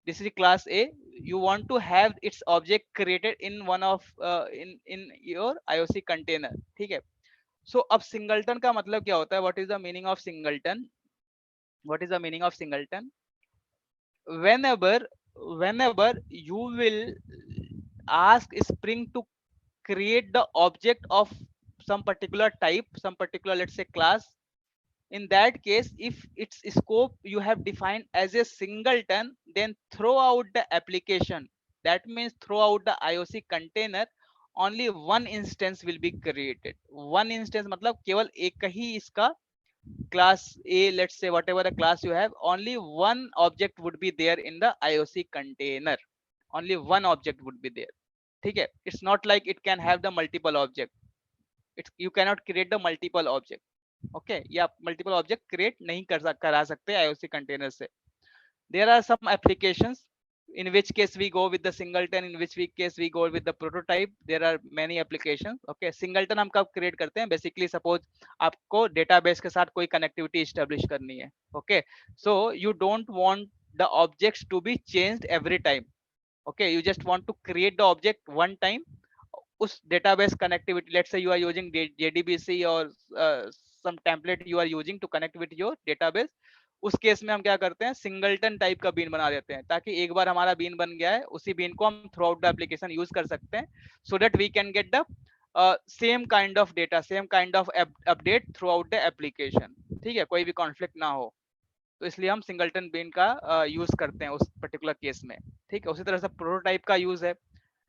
this is class A, you want to have its object created in one of in your IOC container। ठीक है, so अब singleton का मतलब क्या होता है, what is the meaning of singleton, what is the meaning of singleton? Whenever you will ask Spring to create the object of some particular type, some particular, let's say, class, in that case if its scope you have defined as a singleton, then throughout the application, that means throughout the IOC container, only one instance will be created। one instance मतलब केवल एक ही इसका class A, let's say whatever the class you have, only one object would be there in the IOC container, only one object would be there। ठीक है, it's not like it can have the multiple object, it's you cannot create the multiple object। okay, ये आप multiple object create नहीं करा सकते IOC container से। there are some applications in which case we go with the singleton, in which case we go with the prototype, there are many applications। okay, singleton हम कब create करते हैं, basically suppose आपको database के साथ कोई connectivity establish करनी है। okay, so you don't want the objects to be changed every time. Okay, you just want to create the object one time. उस database connectivity, let's say you are using JDBC or some template you are using to connect with your database, उस case में हम क्या करते हैं, singleton type का been बना देते हैं, ताकि एक बार हमारा बीन बन गया है, उसी बीन को हम throughout the application use कर सकते हैं, so that we can get the same kind of data, same kind of update throughout the application. ठीक है, कोई भी कॉन्फ्लिक्ट ना हो, तो इसलिए हम सिंगलटन बीन का यूज करते हैं उस पर्टिकुलर केस में. ठीक है, उसी तरह से प्रोटोटाइप का यूज है.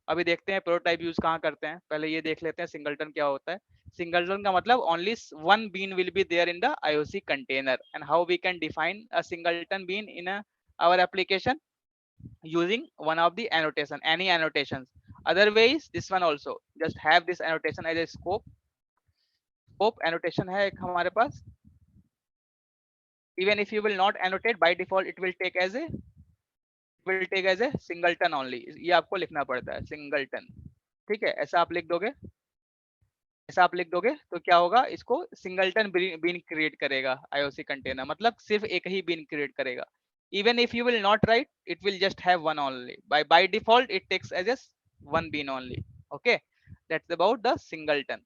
अभी देखते हैं प्रोटोटाइप यूज कहाँ करते हैं. पहले ये देख लेते हैं सिंगलटन क्या होता है. Singleton का मतलब only one bean will be there in the IOC container, and how we can define a singleton bean in our application using one of the annotation, any annotations. Otherwise this one also just have this annotation as a scope. Scope annotation है एक हमारे पास. Even if you will not annotate, by default it will take as a singleton only. ये आपको लिखना पड़ता है singleton. ठीक है, ऐसा आप लिख दोगे, ऐसा आप लिख दोगे तो क्या होगा, इसको सिंगलटन बीन क्रिएट करेगा आईओसी कंटेनर, मतलब सिर्फ एक ही बीन क्रिएट करेगा. Even if you will not write, it will just have one only. By default it takes as one bean only. Okay, that's about the singleton.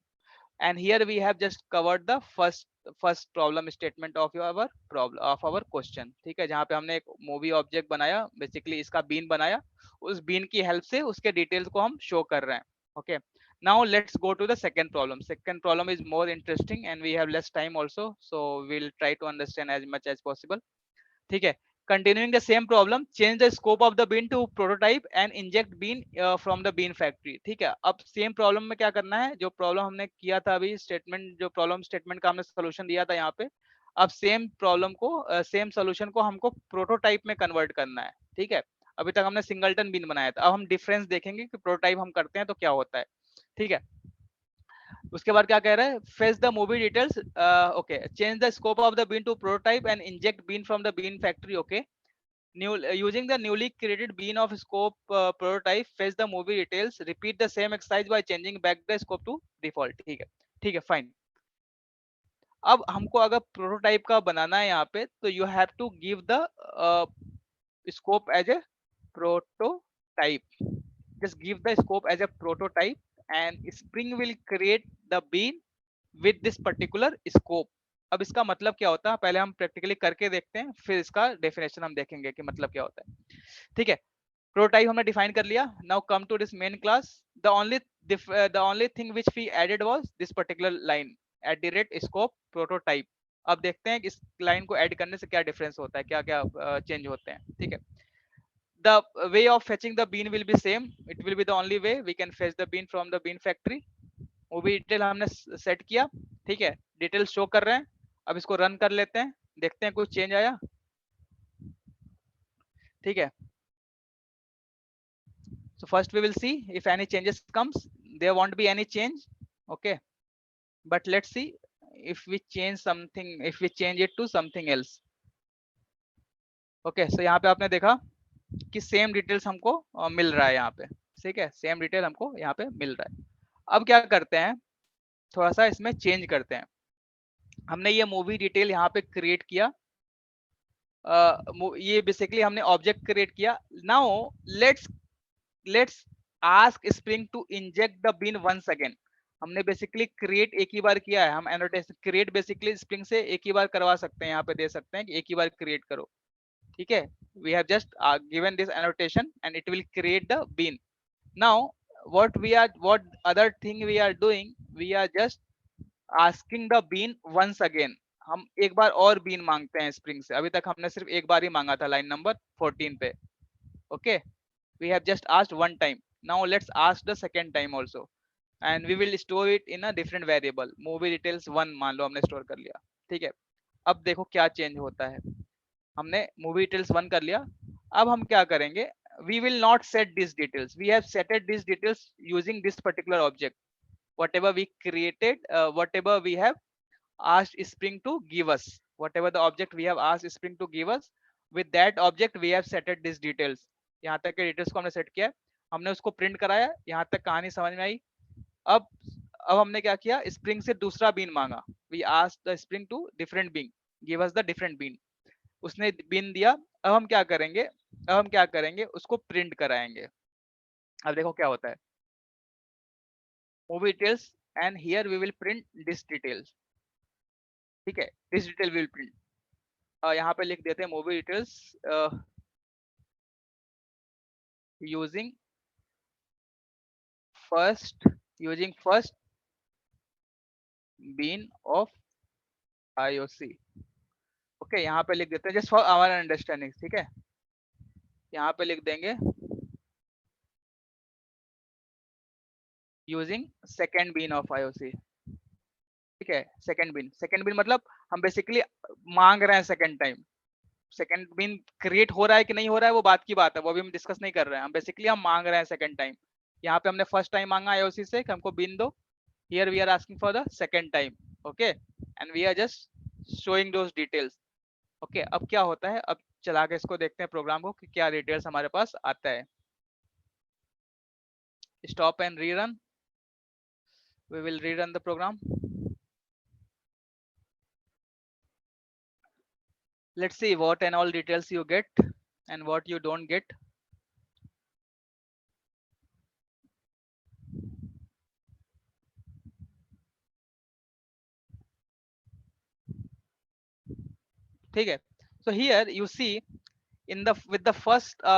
and here we have just covered the first problem statement of our question. ठीक है, जहाँ पे हमने एक movie object बनाया, basically इसका been बनाया, उस बीन की हेल्प से उसके डिटेल्स को हम शो कर रहे हैं. Okay, now let's go to the second problem. Second problem is more interesting and we have less time also, so we'll try to understand as much as possible. ठीक है, continuing the same problem, change the scope of the bean to prototype and inject bean from the bean factory. ठीक है, अब same problem में क्या करना है, जो प्रॉब्लम हमने किया था अभी, स्टेटमेंट, जो प्रॉब्लम स्टेटमेंट का हमने सोल्यूशन दिया था यहाँ पे, अब सेम प्रॉब्लम को, सेम सोल्यूशन को हमको प्रोटोटाइप में कन्वर्ट करना है. ठीक है, अभी तक हमने सिंगलटन बीन बनाया था, अब हम डिफरेंस देखेंगे कि प्रोटोटाइप हम करते हैं तो क्या होता है. ठीक है, उसके बाद क्या कह रहा है, fetch the movie details. Okay, change the scope of the bean to prototype and inject bean from the bean factory. Okay, using the newly created bean of scope prototype, fetch the movie details, repeat the same exercise by changing back the scope to default. ठीक है, ठीक है, fine. अब हमको अगर prototype का बनाना है यहाँ पे, तो you have to give the scope as a prototype. just give the scope as a prototype and Spring will create the bean with this particular scope. अब इसका मतलब क्या होता है, पहले हम प्रैक्टिकली करके देखते हैं, फिर इसका डेफिनेशन हम देखेंगे कि मतलब क्या होता है. ठीक है, प्रोटोटाइप हमने डिफाइन कर लिया. Now come to this main class. the only thing which we added was this particular line @scope prototype. अब देखते हैं कि इस लाइन को ऐड करने से क्या डिफरेंस होता है, क्या क्या चेंज होते हैं. ठीक है, the way of fetching the bean will be same. It will be the only way we can fetch the bean from the bean factory. movie detail हमने सेट किया. ठीक है, डिटेल शो कर रहे हैं. अब इसको रन कर लेते हैं, देखते हैं कुछ चेंज आया. ठीक है, so first we will see if any changes comes. There won't be any change. Okay, but let's see if we change something, if we change it to something else. Okay, so यहाँ पे आपने देखा कि same details हमको मिल रहा है यहाँ पे. ठीक है, सेम डिटेल हमको यहाँ पे मिल रहा है. अब क्या करते हैं, थोड़ा सा इसमें चेंज करते हैं. हमने ये मूवी डिटेल यहाँ पे क्रिएट किया. ये बेसिकली हमने ऑब्जेक्ट क्रिएट किया. Now let's ask Spring to inject the bean once again. हमने बेसिकली क्रिएट एक ही बार किया है. हम एनोटेशन क्रिएट बेसिकली स्प्रिंग से एक ही बार करवा सकते हैं, यहाँ पे दे सकते हैं कि एक ही बार क्रिएट करो. ठीक है, we have just given this annotation and it will create the bean. Now what other thing we are doing, we are just asking the bean once again. हम एक बार और बीन मांगते हैं स्प्रिंग से. अभी तक हमने सिर्फ एक बार ही मांगा था लाइन नंबर 14 पे. Okay, we have just asked one time. Now let's ask the second time also and we will store it in a different variable. movie details 1 मान लो हमने स्टोर कर लिया. ठीक है, अब देखो क्या चेंज होता है. हमने मूवी डिटेल्स 1 कर लिया. अब हम क्या करेंगे, we will not set these details. We have set these details using this particular object. Whatever we created, whatever we have asked Spring to give us, whatever the object we have asked Spring to give us, with that object we have set these details. यहाँ तक के details को हमने set किया, हमने उसको print कराया. यहाँ तक कहानी समझ में आई. अब हमने क्या किया, स्प्रिंग से दूसरा बीन मांगा. We asked the Spring to different bean, give us the different bean. उसने बीन दिया. अब हम क्या करेंगे, अब हम क्या करेंगे, उसको प्रिंट कराएंगे। अब देखो क्या होता है, movie details and here we will print this details. ठीक है, दिस डिटेल विल प्रिंट, यहाँ पे लिख देते हैं movie details using first bean of IOC। Okay, यहाँ पे लिख देते हैं जस्ट फॉर आवर अंडरस्टैंडिंग। ठीक है, यहाँ पे लिख देंगे using second bean of IOC। ठीक है, सेकेंड बीन मतलब हम बेसिकली मांग रहे हैं second time. Second bean create हो रहा है कि नहीं हो रहा है वो बात की बात है, वो अभी हम डिस्कस नहीं कर रहे हैं। हम बेसिकली हम मांग रहे हैं सेकेंड टाइम। यहाँ पे हमने फर्स्ट टाइम मांगा IOC से कि हमको बीन दो, here we are asking for the second time. Okay, and we are just showing those details. Okay, अब क्या होता है, अब चला के इसको देखते हैं प्रोग्राम को कि क्या डिटेल्स हमारे पास आता है। Stop and rerun, we will rerun the program. Let's see what and all details you get and what you don't get. ठीक है, so here you see in the with the first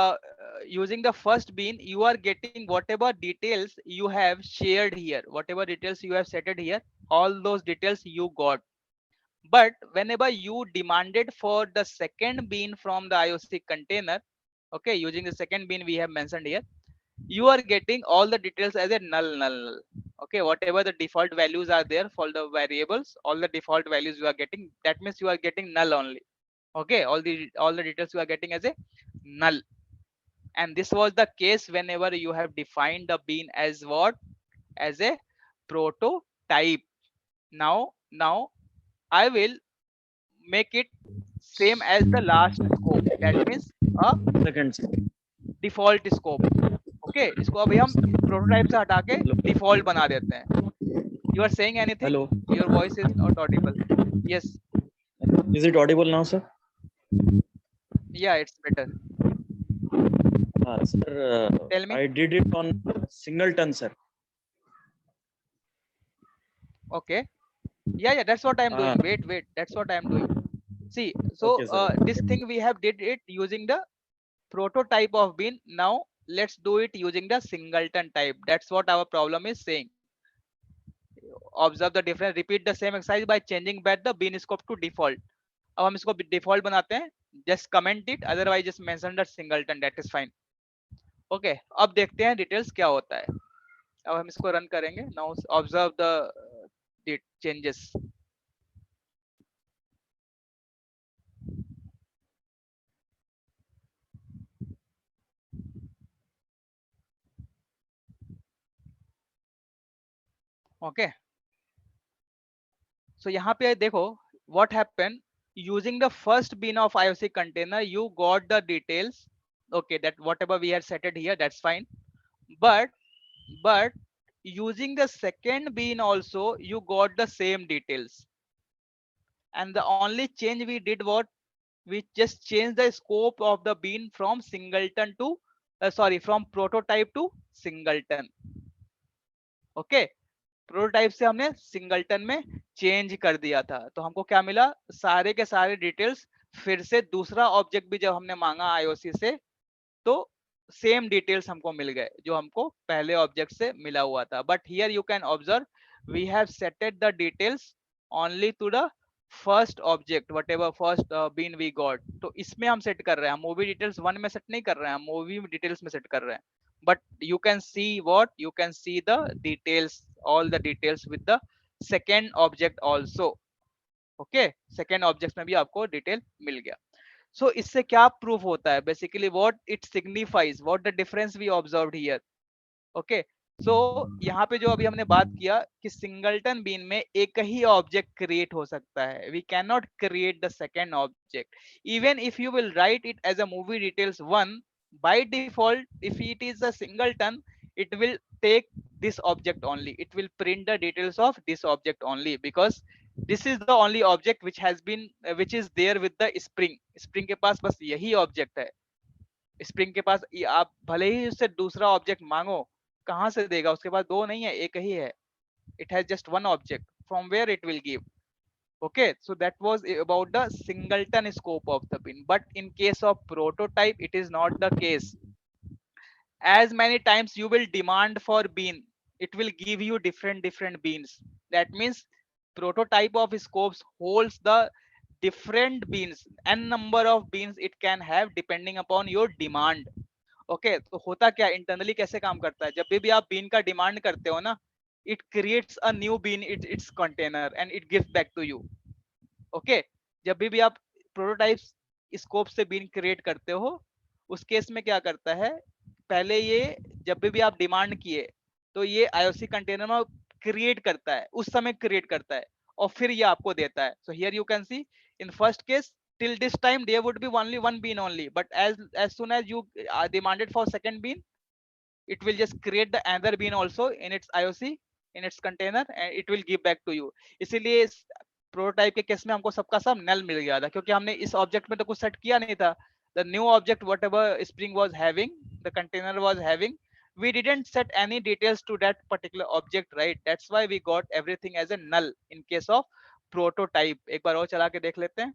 using the first bean you are getting whatever details you have shared here, whatever details you have set it here, all those details you got. But whenever you demanded for the second bean from the IOC container, okay, using the second bean we have mentioned here, you are getting all the details as a null. Okay, whatever the default values are there for the variables, all the default values you are getting, that means you are getting null only. Okay, all the details you are getting as a null. And this was the case whenever you have defined the bean as what, as a prototype. Now I will make it same as the last scope, that means a Second. default scope. Okay, इसको अभी हम prototype से हटा के default बना देते हैं। You are saying anything? Hello. Your voice is not audible. Yes, Is it audible now, sir? या it's better. Sir, Tell me. I did it on singleton, sir. Okay, yeah, that's what I'm doing. Ah. Wait, that's what I'm doing. See, so Okay, sir. this thing we have did it using the prototype of bean. Now let's do it using the singleton type. That's what our problem is saying. Observe the difference, repeat the same exercise by changing back the bean scope to default. अब हम इसको default बनाते हैं, just comment it, otherwise just mention that singleton, that is fine. Okay, अब देखते हैं details क्या होता है। अब हम इसको रन करेंगे। Now observe the changes. Okay, so यहाँ पे देखो what happened, using the first bean of IOC container you got the details. Okay, that whatever we had set it here, that's fine. But using the second bean also you got the same details, and the only change we did, what we just changed the scope of the bean from singleton to sorry, from prototype to singleton. Okay, prototype से हमने singleton में change कर दिया था, तो हमको क्या मिला, सारे के सारे डिटेल्स फिर से दूसरा ऑब्जेक्ट भी जब हमने मांगा आईओसी से तो सेम डिटेल्स हमको मिल गए जो हमको पहले ऑब्जेक्ट से मिला हुआ था। But here you can observe we have setted the details only to the first object whatever first bean we got. तो इसमें हम सेट कर रहे हैं, मूवी डिटेल्स 1 में सेट नहीं कर रहे हैं, मूवी डिटेल्स में सेट कर रहे हैं। but you can see what, you can see the details, all the details with the second object also. okay, second object में भी आपको डिटेल मिल गया। so इससे क्या प्रूफ होता है, basically what it signifies, what the difference we observed here. okay, so यहाँ पे जो अभी हमने बात किया कि सिंगलटन बीन में एक ही ऑब्जेक्ट क्रिएट हो सकता है, we cannot create the second object even if you will write it as a movie details 1 by default. if it is a singleton it will take this object only, it will print the details of this object only, because this is the only object which has been which is there with the spring के पास बस यही object है. Spring के पास आप भले ही उससे दूसरा object मांगो, कहां से देगा, उसके पास दो नहीं है, एक ही है. It has just one object, from where it will give. Okay, so that was about the singleton scope of the bean. But in case of prototype, it is not the case. As many times you will demand for bean, it will give you different beans. That means prototype of scopes holds the different beans, n number of beans it can have depending upon your demand. Okay, तो होता क्या internally कैसे काम करता है, जब भी आप बीन का डिमांड करते हो ना, it creates a new bean its container and it gives back to you. Okay, जब भी आप प्रोटोटाइप्स स्कोप से बीन क्रिएट करते हो, उस केस में क्या करता है, पहले ये जब भी आप डिमांड किए तो ये आईओसी कंटेनर में क्रिएट करता है, उस समय क्रिएट करता है और फिर ये आपको देता है. So here you can C in first case till this time there would be only one bean only, but as soon as you demanded for second bean, it will just create the another bean also in its IOC, in its container, and it will give back to you. इसीलिए prototype के case में हमको सबका सब नल मिल गया था, क्योंकि हमने इस ऑब्जेक्ट में तो कुछ सेट किया नहीं था. the new object whatever spring was having, the container was having, we didn't set any details to that particular object, right? That's why we got everything as a null in case of prototype. एक बार और चला के देख लेते हैं.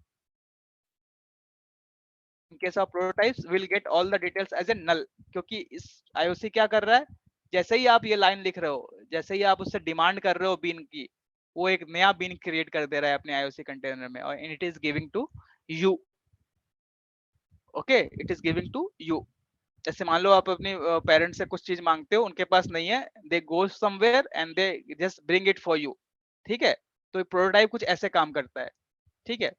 in case of prototypes we'll get all the details as a null, क्योंकि इस IOC क्या कर रहा है, जैसे ही आप ये लाइन लिख रहे हो, जैसे ही आप उससे डिमांड कर रहे हो बीन की, वो एक नया बीन क्रिएट कर दे रहा है अपने IOC कंटेनर में, और it is giving to you. Okay, it is giving to you. जैसे मान लो आप अपने पेरेंट्स से कुछ चीज मांगते हो, उनके पास नहीं है, they go somewhere and they just bring it for you. ठीक है, तो प्रोटोटाइप कुछ ऐसे काम करता है. ठीक है,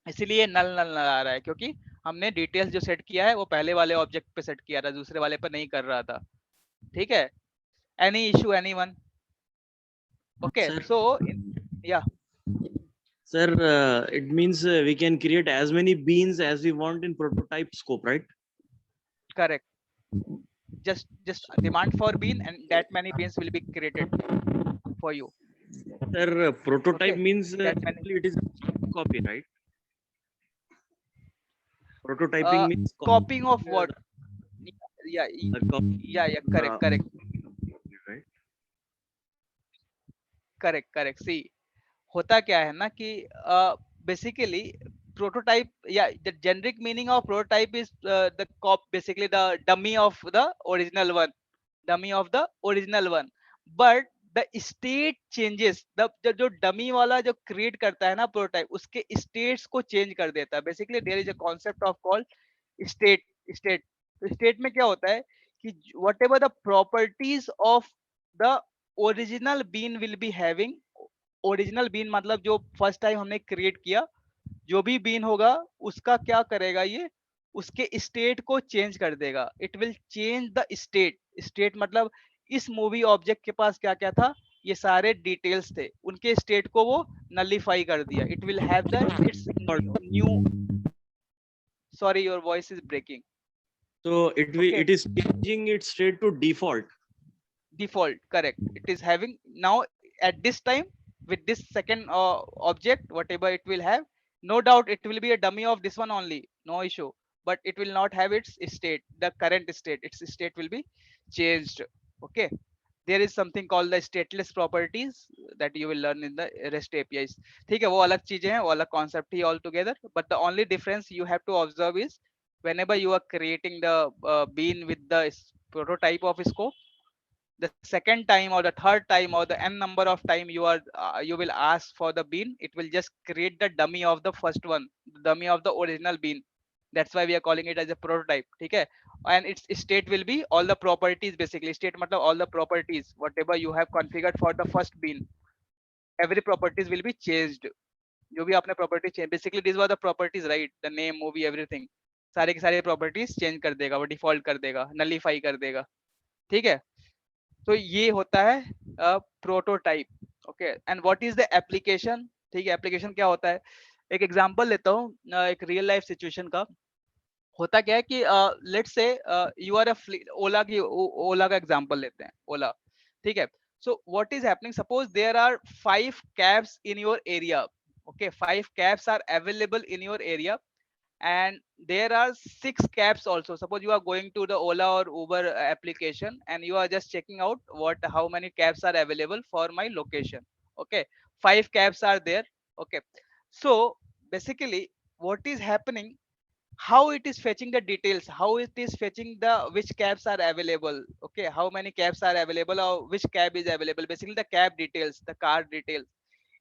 इसीलिए नल नल नल आ रहा है, क्योंकि हमने डिटेल्स जो सेट किया है वो पहले वाले ऑब्जेक्ट पे सेट किया था, दूसरे वाले पे नहीं कर रहा था. ठीक है, एनी इशू एनीवन? ओके, सो या Sir, it means we can create as many beans as we want in prototype scope, right? correct. Just demand for bean and that many beans will be created for you. Sir, prototype Okay, means that many. actually it is copy, right? Prototyping means Copying of what? Yeah, the copy, yeah, correct, correct, right? correct. See, होता क्या है ना कि basically prototype, yeah, the generic meaning of prototype is basically the dummy of the original one. But the state changes, the जो dummy वाला जो create करता है ना prototype, उसके states को change कर देता है. Basically there is a concept of called state. तो state में क्या होता है कि whatever the properties of the original bean will be having, original bean मतलब जो फर्स्ट टाइम हमने क्रिएट किया, जो भी बीन होगा उसका क्या करेगा, ये उसके स्टेट को चेंज कर देगा. It will change the state मतलब इस मूवी ऑब्जेक्ट के पास क्या क्या था, ये सारे डिटेल्स थे, उनके स्टेट को वो नलिफाई कर दिया. It will have the its new. Sorry, your voice is breaking. So it is changing its state to default. Default, correct. It is having now at this time with this second object whatever it will have, no doubt it will be a dummy of this one only, no issue, but it will not have its state, the current state, its state will be changed. Okay, there is something called the stateless properties that you will learn in the REST APIs. ठीक है, वो अलग चीजें हैं, वो अलग concept he all together, but the only difference you have to observe is whenever you are creating the bean with the prototype of scope, the second time or the third time or the n number of time you will ask for the bean, it will just create the dummy of the first one, the dummy of the original bean. That's why we are calling it as a prototype. ठीक है, and its state will be all the properties. Basically state मतलब all the properties whatever you have configured for the first bean, every properties will be changed. जो भी आपने property change, basically these were the properties, right? The name, movie, everything, सारे के सारे properties change कर देगा वो, default कर देगा, nullify कर देगा. ठीक है, तो ये होता है prototype. Okay, and what is the application? ठीक है, एप्लीकेशन क्या होता है, एक एग्जांपल लेता हूँ एक रियल लाइफ सिचुएशन का. होता क्या है कि let's say you are a ओला का एग्जांपल लेते हैं, ओला, ठीक है। So what is happening, suppose there are 5 cabs in your area, okay, 5 cabs are available in your area, and there are 6 cabs also. Suppose you are going to the Ola or Uber application and you are just checking out how many cabs are available for my location, okay. 5 cabs are there, okay. So basically what is happening, how it is fetching the details, how it is fetching the which cabs are available, okay, how many cabs are available or which cab is available, basically the cab details, the car details.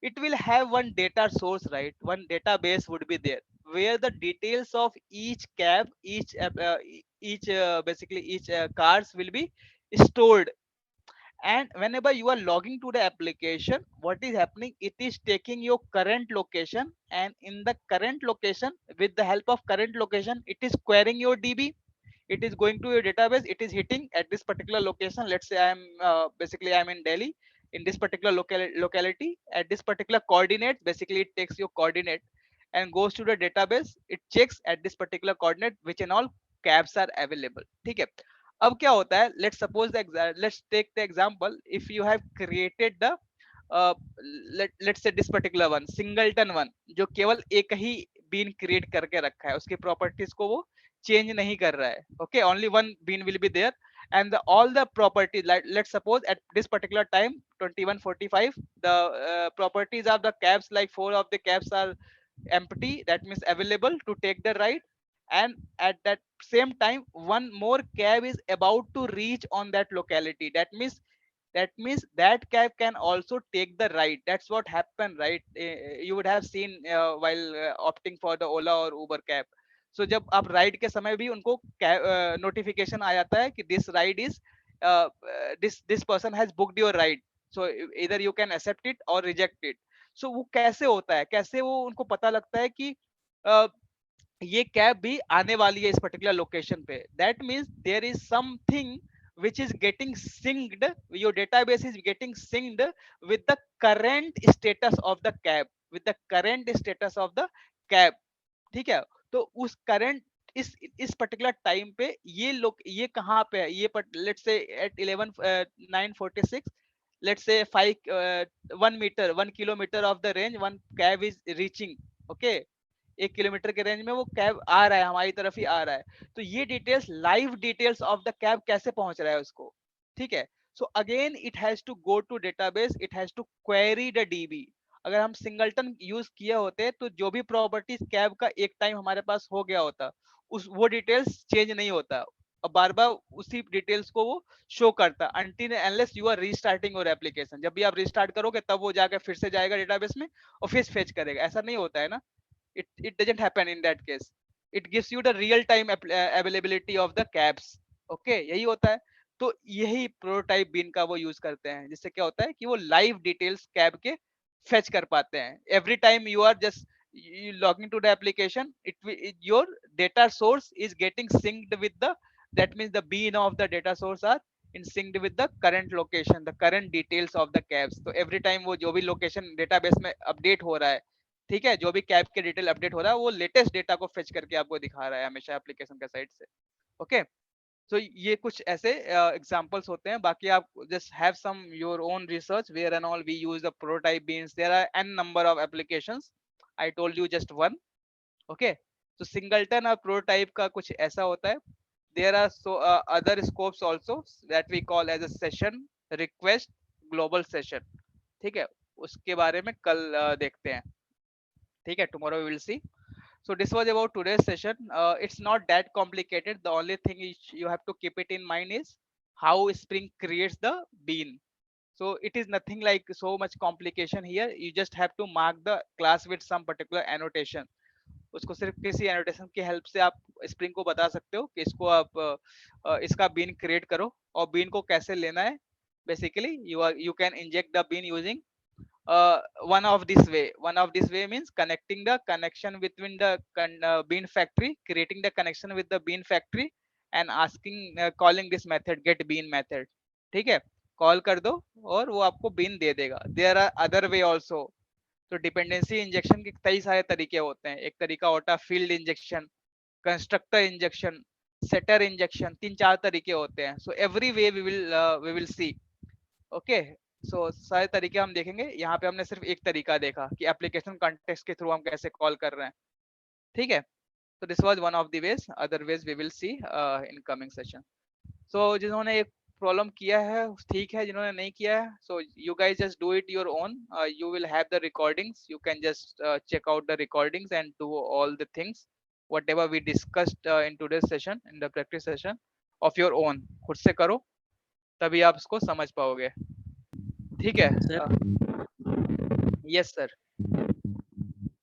It will have one data source, right? One database would be there where the details of each cab, each basically each cars will be stored. And whenever you are logging to the application, what is happening, it is taking your current location, and in the current location, with the help of current location, it is querying your DB. It is going to your database, it is hitting at this particular location. Let's say I'm basically I'm in Delhi, in this particular locality, at this particular coordinate, basically it takes your coordinate and goes to the database. It checks at this particular coordinate which and all cabs are available, ठीक है। अब क्या होता है, let's take the example, if you have created the let's say this particular one, singleton one, जो केवल एक ही बीन क्रिएट करके रखा है, उसकी प्रॉपर्टीज को वो चेंज नहीं कर रहा है, okay, only one bean will be there, and all the properties, like let's suppose at this particular time 21:45, the properties of the cabs, like 4 of the cabs are empty, that means available to take the ride, and at that same time one more cab is about to reach on that locality, that means that cab can also take the ride. That's what happened, right? You would have seen while opting for the Ola or Uber cab. So जब आप ride के समय भी उनको notification आ जाता है कि this ride is this person has booked your ride, so इधर यू कैन एक्सेप्ट इट और रिजेक्ट इट। सो वो कैसे होता है, कैसे वो उनको पता लगता है कि ये कैब भी आने वाली है इस पर्टिकुलर लोकेशन पे, that means there is something which is getting synced, your database is getting synced with the current status of the cab, with the current status of the cab, ठीक है। तो उस करंट इस particular time पे ये लोग ये कहाँ पे है, ये let's say eight 9:46, let's say 1 kilometre of the range one cab is reaching, okay. 1 kilometre के रेंज में वो कैब आ रहा है, हमारी तरफ ही आ रहा है। तो ये details, live details of the cab कैसे पहुंच रहा है उसको, ठीक है। So again it has to go to database, it has to query the DB. अगर हम सिंगलटन यूज किए होते तो जो भी प्रॉपर्टीज कैब का एक टाइम हमारे पास हो गया होता, उस वो डिटेल्स चेंज नहीं होता और बार बार उसी डिटेल्स को वो शो करता until unless you are restarting your application. जब भी आप रीस्टार्ट करोगे तब वो जाकर फिर से जाएगा डेटाबेस में और फिर फेच करेगा, ऐसा नहीं होता है ना। it doesn't happen in that case. It gives you the real time availability of the cabs, okay, यही होता है। तो यही प्रोटोटाइप बीन का वो यूज करते हैं, जिससे क्या होता है कि वो लाइव डिटेल्स कैब के फेच कर पाते हैं। Every time you are just logging to the application, your data source is getting synced with the, that means the bean of the data source are in synced with the current location, the current details of the cabs। तो every time वो जो भी location database में update हो रहा है, ठीक है, जो भी कैब के डिटेल अपडेट हो रहा है वो लेटेस्ट डेटा को फेच करके आपको दिखा रहा है हमेशा एप्लीकेशन का साइड से, ओके। सो ये कुछ ऐसे एग्जांपल्स होते हैं। बाकी आप just have some your own research where and all we use the prototype beans, there are n number of applications, I told you just one, okay. तो सिंगलटन और प्रोटोटाइप का कुछ ऐसा होता है। There are so other scopes also that we call as a session request global session, ठीक है, उसके बारे में कल देखते हैं, ठीक है, tomorrow we will see। So this was about today's session। It's not that complicated, the only thing is you have to keep it in mind is how Spring creates the bean। So it is nothing like so much complication here, you just have to mark the class with some particular annotation। उसको सिर्फ किसी annotation की help से आप spring को बता सकते हो कि इसको आप इसका बीन क्रिएट करो, और बीन को कैसे लेना है। Basically you can inject the bean using one of this way means connecting the connection between the bean factory, creating the connection with the bean factory and asking calling this method get bean method, ठीक है। Call कर दो और वो आपको bean दे देगा। There are other way also. तो डिपेंडेंसी इंजेक्शन के कई सारे तरीके होते हैं। एक तरीका होता है field injection, constructor injection, setter injection, 3-4 तरीके होते हैं. So every way we will see. Okay, so सारे तरीके हम देखेंगे. यहाँ पे हमने सिर्फ एक तरीका देखा कि एप्लीकेशन कॉन्टेक्स्ट के थ्रू हम कैसे कॉल कर रहे हैं. ठीक है, so this was one of the ways. Other ways we will see in coming session. So जिन्होंने एक प्रॉब्लम किया है ठीक है, जिन्होंने नहीं किया है, so you guys just do it your own. You will have the recordings. You can just check out the recordings and do all the things whatever we discussed in today's session, in the practice session of your own. खुद से करो तभी आप इसको समझ पाओगे. ठीक है. Yes sir.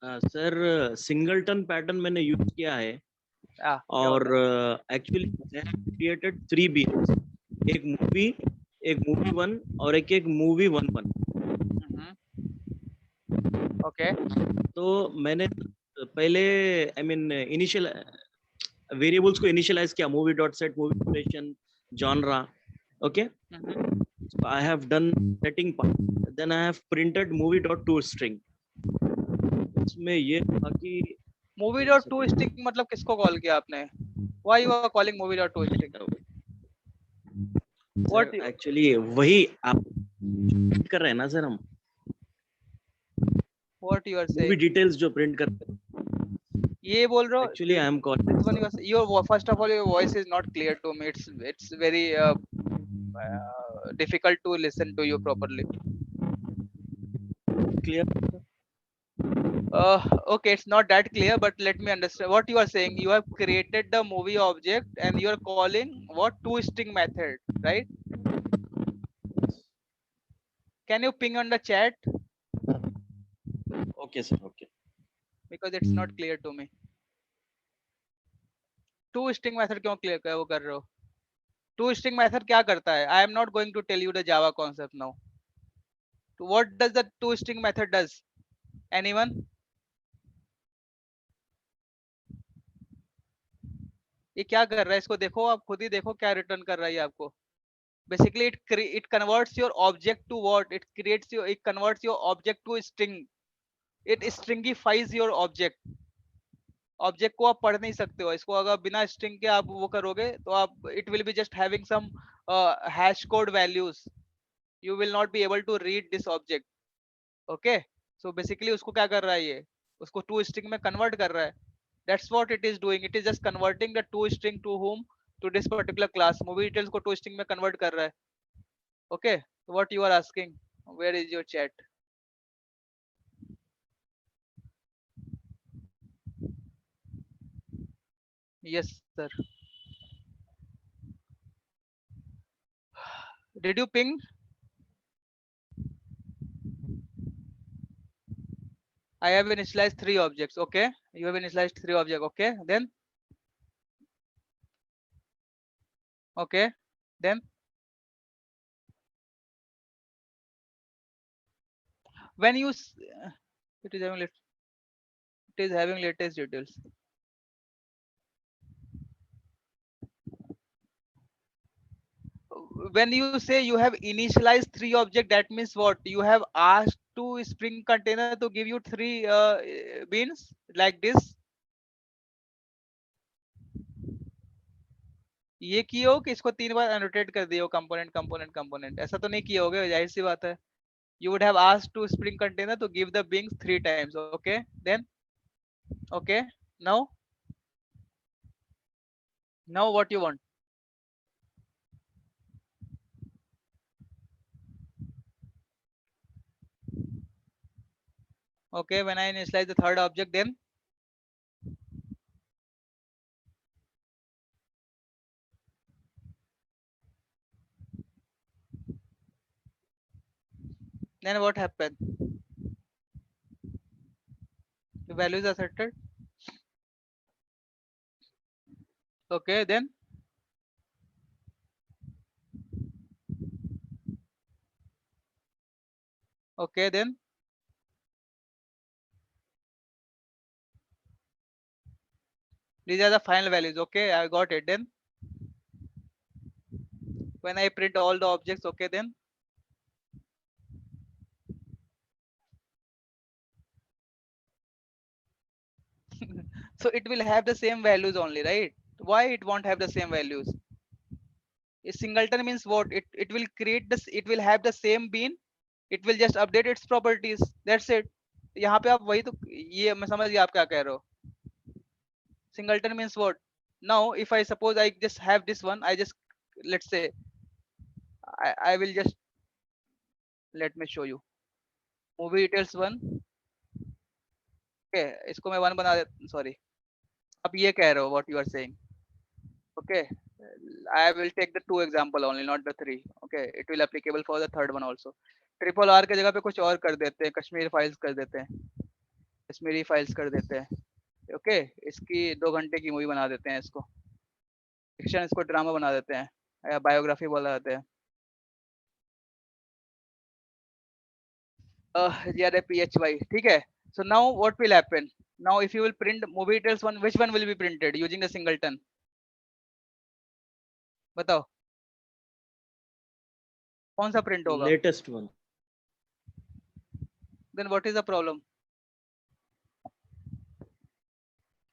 Sir singleton pattern मैंने यूज किया है क्या और होता है? एक्चुअली क्रिएटेड 3 बीन्स, एक मूवी 1 और एक मूवी 1. Okay. तो मैंने पहले आई मीन इनिशियल वेरिएबल्स को इनिशियलाइज किया, movie dot set, movie duration, genre. Okay, I have done setting part. Then I have printed movie dot to string. इसमें ये था कि मूवी डॉट टू स्ट्रिंग मतलब किसको कॉल किया आपने? Why you are calling movie dot to string? What you- actually वही आप कर रहे हैं ना सर, हम what you are movie saying? Details जो प्रिंट करते हैं. ये बोल रहे हो? Actually I am This one calling you are, your first of all your voice is not clear to me. It's very difficult to listen to you properly. Clear. Okay, it's not that clear, but let me understand what you are saying. You have created the movie object and you are calling what to string method, right? Can you ping on the chat okay sir, okay. because it's not clear to me. To string method क्यों clear वो कर रहे हो? To string method क्या करता है? I am not going to tell you the Java concept now. What does the to string method does? Anyone? ये क्या कर रहा है? इसको देखो, आप खुद ही देखो क्या रिटर्न कर रहा है ये आपको. Basically it converts your object to what? It converts your object to a string. It stringifies your object. Object को आप पढ़ नहीं सकते हो. इसको अगर बिना स्ट्रिंग के आप वो करोगे तो आप it will be just having some hash code values. You will not be able to read this object. Okay, so basically उसको क्या कर रहा है ये? उसको टू स्ट्रिंग में कन्वर्ट कर रहा है. That's what it is doing. It is just converting the to string to home to this particular class. Movie details को टू स्ट्रिंग में कन्वर्ट कर रहा है. Okay, what you are asking, where is your chat? Yes sir. Did you ping? I have initialized 3 objects. Okay, you have initialized 3 objects. Okay, then okay, then when you it is having it is having latest details. When you say you have initialized 3 objects, that means what? You have asked to Spring Container to give you 3 beans like this. ये किए हो कि इसको 3 बार annotate कर दिए हो component component component? ऐसा तो नहीं किए होगे, जाहिर सी बात है. You would have asked to Spring Container to give the beans 3 times. Okay, then okay, now what you want? Okay, when I initialize the third object, then what happened? The value is asserted. Okay, then okay, then these are the final values. Okay, I got it. Then when I print all the objects, okay, then So it will have the same values only, right? Why it won't have the same values? A singleton means what? It will create this, it will have the same bean, it will just update its properties, that's it. यहाँ पे आप वही तो, ये मैं समझ गया आप क्या कह रहे हो. Singleton means what? Now if I suppose I just have this one, I just, let's say, I will just, let me show you movie details one. Okay, इसको मैं वन बना दे, सॉरी. आप ये कह रहे हो what you are saying. Okay, I will take the 2 example only, not the 3. Okay, it will applicable for the third one also. Triple R के जगह पे कुछ और कर देते हैं, कश्मीर फाइल्स कर देते हैं, कश्मीरी फाइल्स कर देते हैं. ओके, इसकी 2 घंटे की मूवी बना देते हैं, इसको फिक्शन, इसको ड्रामा बना देते हैं, या बायोग्राफी बोला जाता है. PHY, ठीक है. So now what will happen? Now if you will print movie details one, which one will be printed using the singleton? बताओ कौन सा प्रिंट होगा? Latest one. Then what is the problem?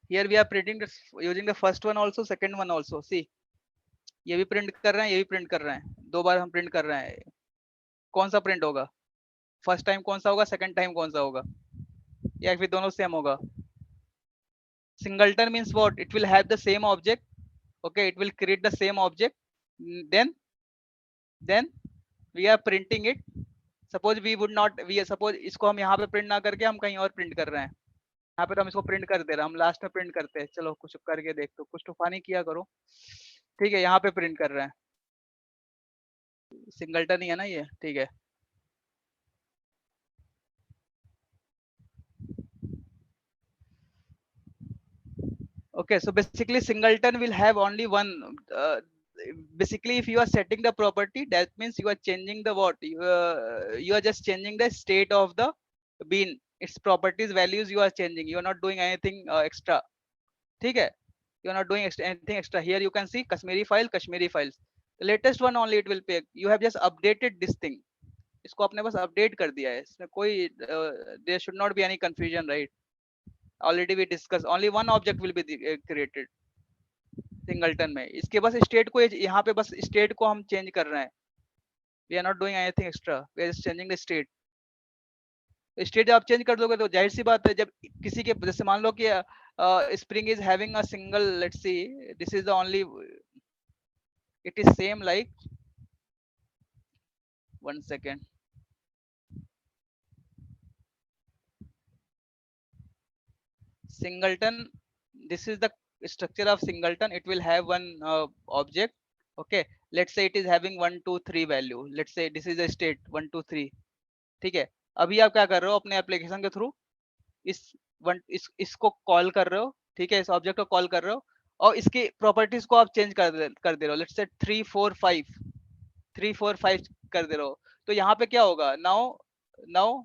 Here we are printing this using the first one also, second one also. See, ये भी print कर रहे हैं, ये भी प्रिंट कर रहे हैं, 2 बार हम प्रिंट कर रहे हैं. कौन सा प्रिंट होगा? फर्स्ट टाइम कौन सा होगा, सेकंड टाइम कौन सा होगा, या फिर दोनों सेम होगा? Singleton means what? It will have the same object. Okay, it will create the same object. Then we are printing it. Suppose we would not, we suppose इसको हम यहाँ पे प्रिंट ना करके हम कहीं और प्रिंट कर रहे हैं, यहाँ पे तो हम इसको प्रिंट कर दे रहे हैं, हम लास्ट में प्रिंट करते हैं. चलो कुछ करके देख, तो कुछ तूफानी किया करो. ठीक है, यहाँ पे प्रिंट कर रहे हैं, सिंगलटन ही है ना ये, ठीक है. Okay, so basically singleton will have only one, basically if you are setting the property, that means you are changing the what, you are just changing the state of the bean, its properties values you are changing, you are not doing anything extra. ठीक है, you are not doing anything extra. Here you can see Kashmiri file, Kashmiri files, the latest one only it will pick. You have just updated this thing, इसको आपने बस update कर दिया है, इसमें कोई there should not be any confusion, right? Already we discussed, only one object will be created singleton में. इसके बस स्टेट को, यहाँ पे बस स्टेट को हम चेंज कर रहे हैं. We are not doing anything extra, we are just changing the state. State जब आप चेंज कर दोगे तो जाहिर सी बात है, जब किसी के, जैसे मान लो कि spring is having a single, let's see this is the only, it is same like, 1 second, singleton, this is the structure of singleton. It will have one object. Okay, let's say it is having 1 2 3 value, let's say this is a state 1 2 3. ठीक है, अभी आप क्या कर रहे हो अपने application के थ्रू, इसको कॉल कर रहे हो, ठीक है, इस ऑब्जेक्ट को कॉल कर रहे हो, और इसकी प्रॉपर्टीज को आप चेंज कर दे रहे हो. लेट्स से 3 4 5 3 4 5 कर दे रहे हो. तो यहाँ पे क्या होगा? Now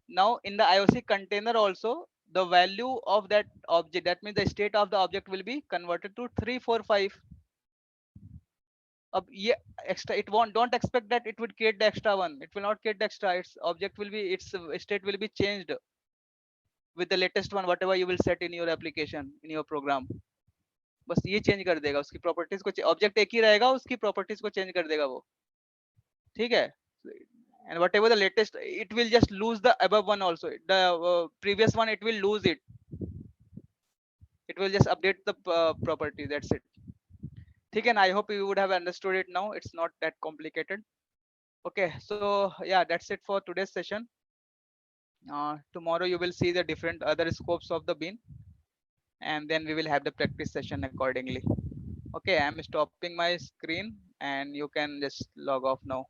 now in the IOC container also, the value of that object, that means the state of the object will be converted to 3 4 5. अब ये extra, it won't, don't expect that it would create the extra one, it will not create the extra, its object will be, its state will be changed with the latest one, whatever you will set in your application, in your program. बस ये change कर देगा, उसकी properties को, object एक ही रहेगा, उसकी properties को चेंज कर देगा वो. ठीक है, and whatever the latest, it will just lose the above one also, the previous one it will lose it, it will just update the property, that's it. ठीक है, and I hope you would have understood it now, it's not that complicated. Okay, so yeah, that's it for today's session. Tomorrow you will see the different other scopes of the bean, and then we will have the practice session accordingly. Okay, I'm stopping my screen and you can just log off now.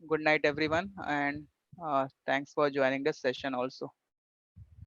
Good night everyone, and thanks for joining the session also.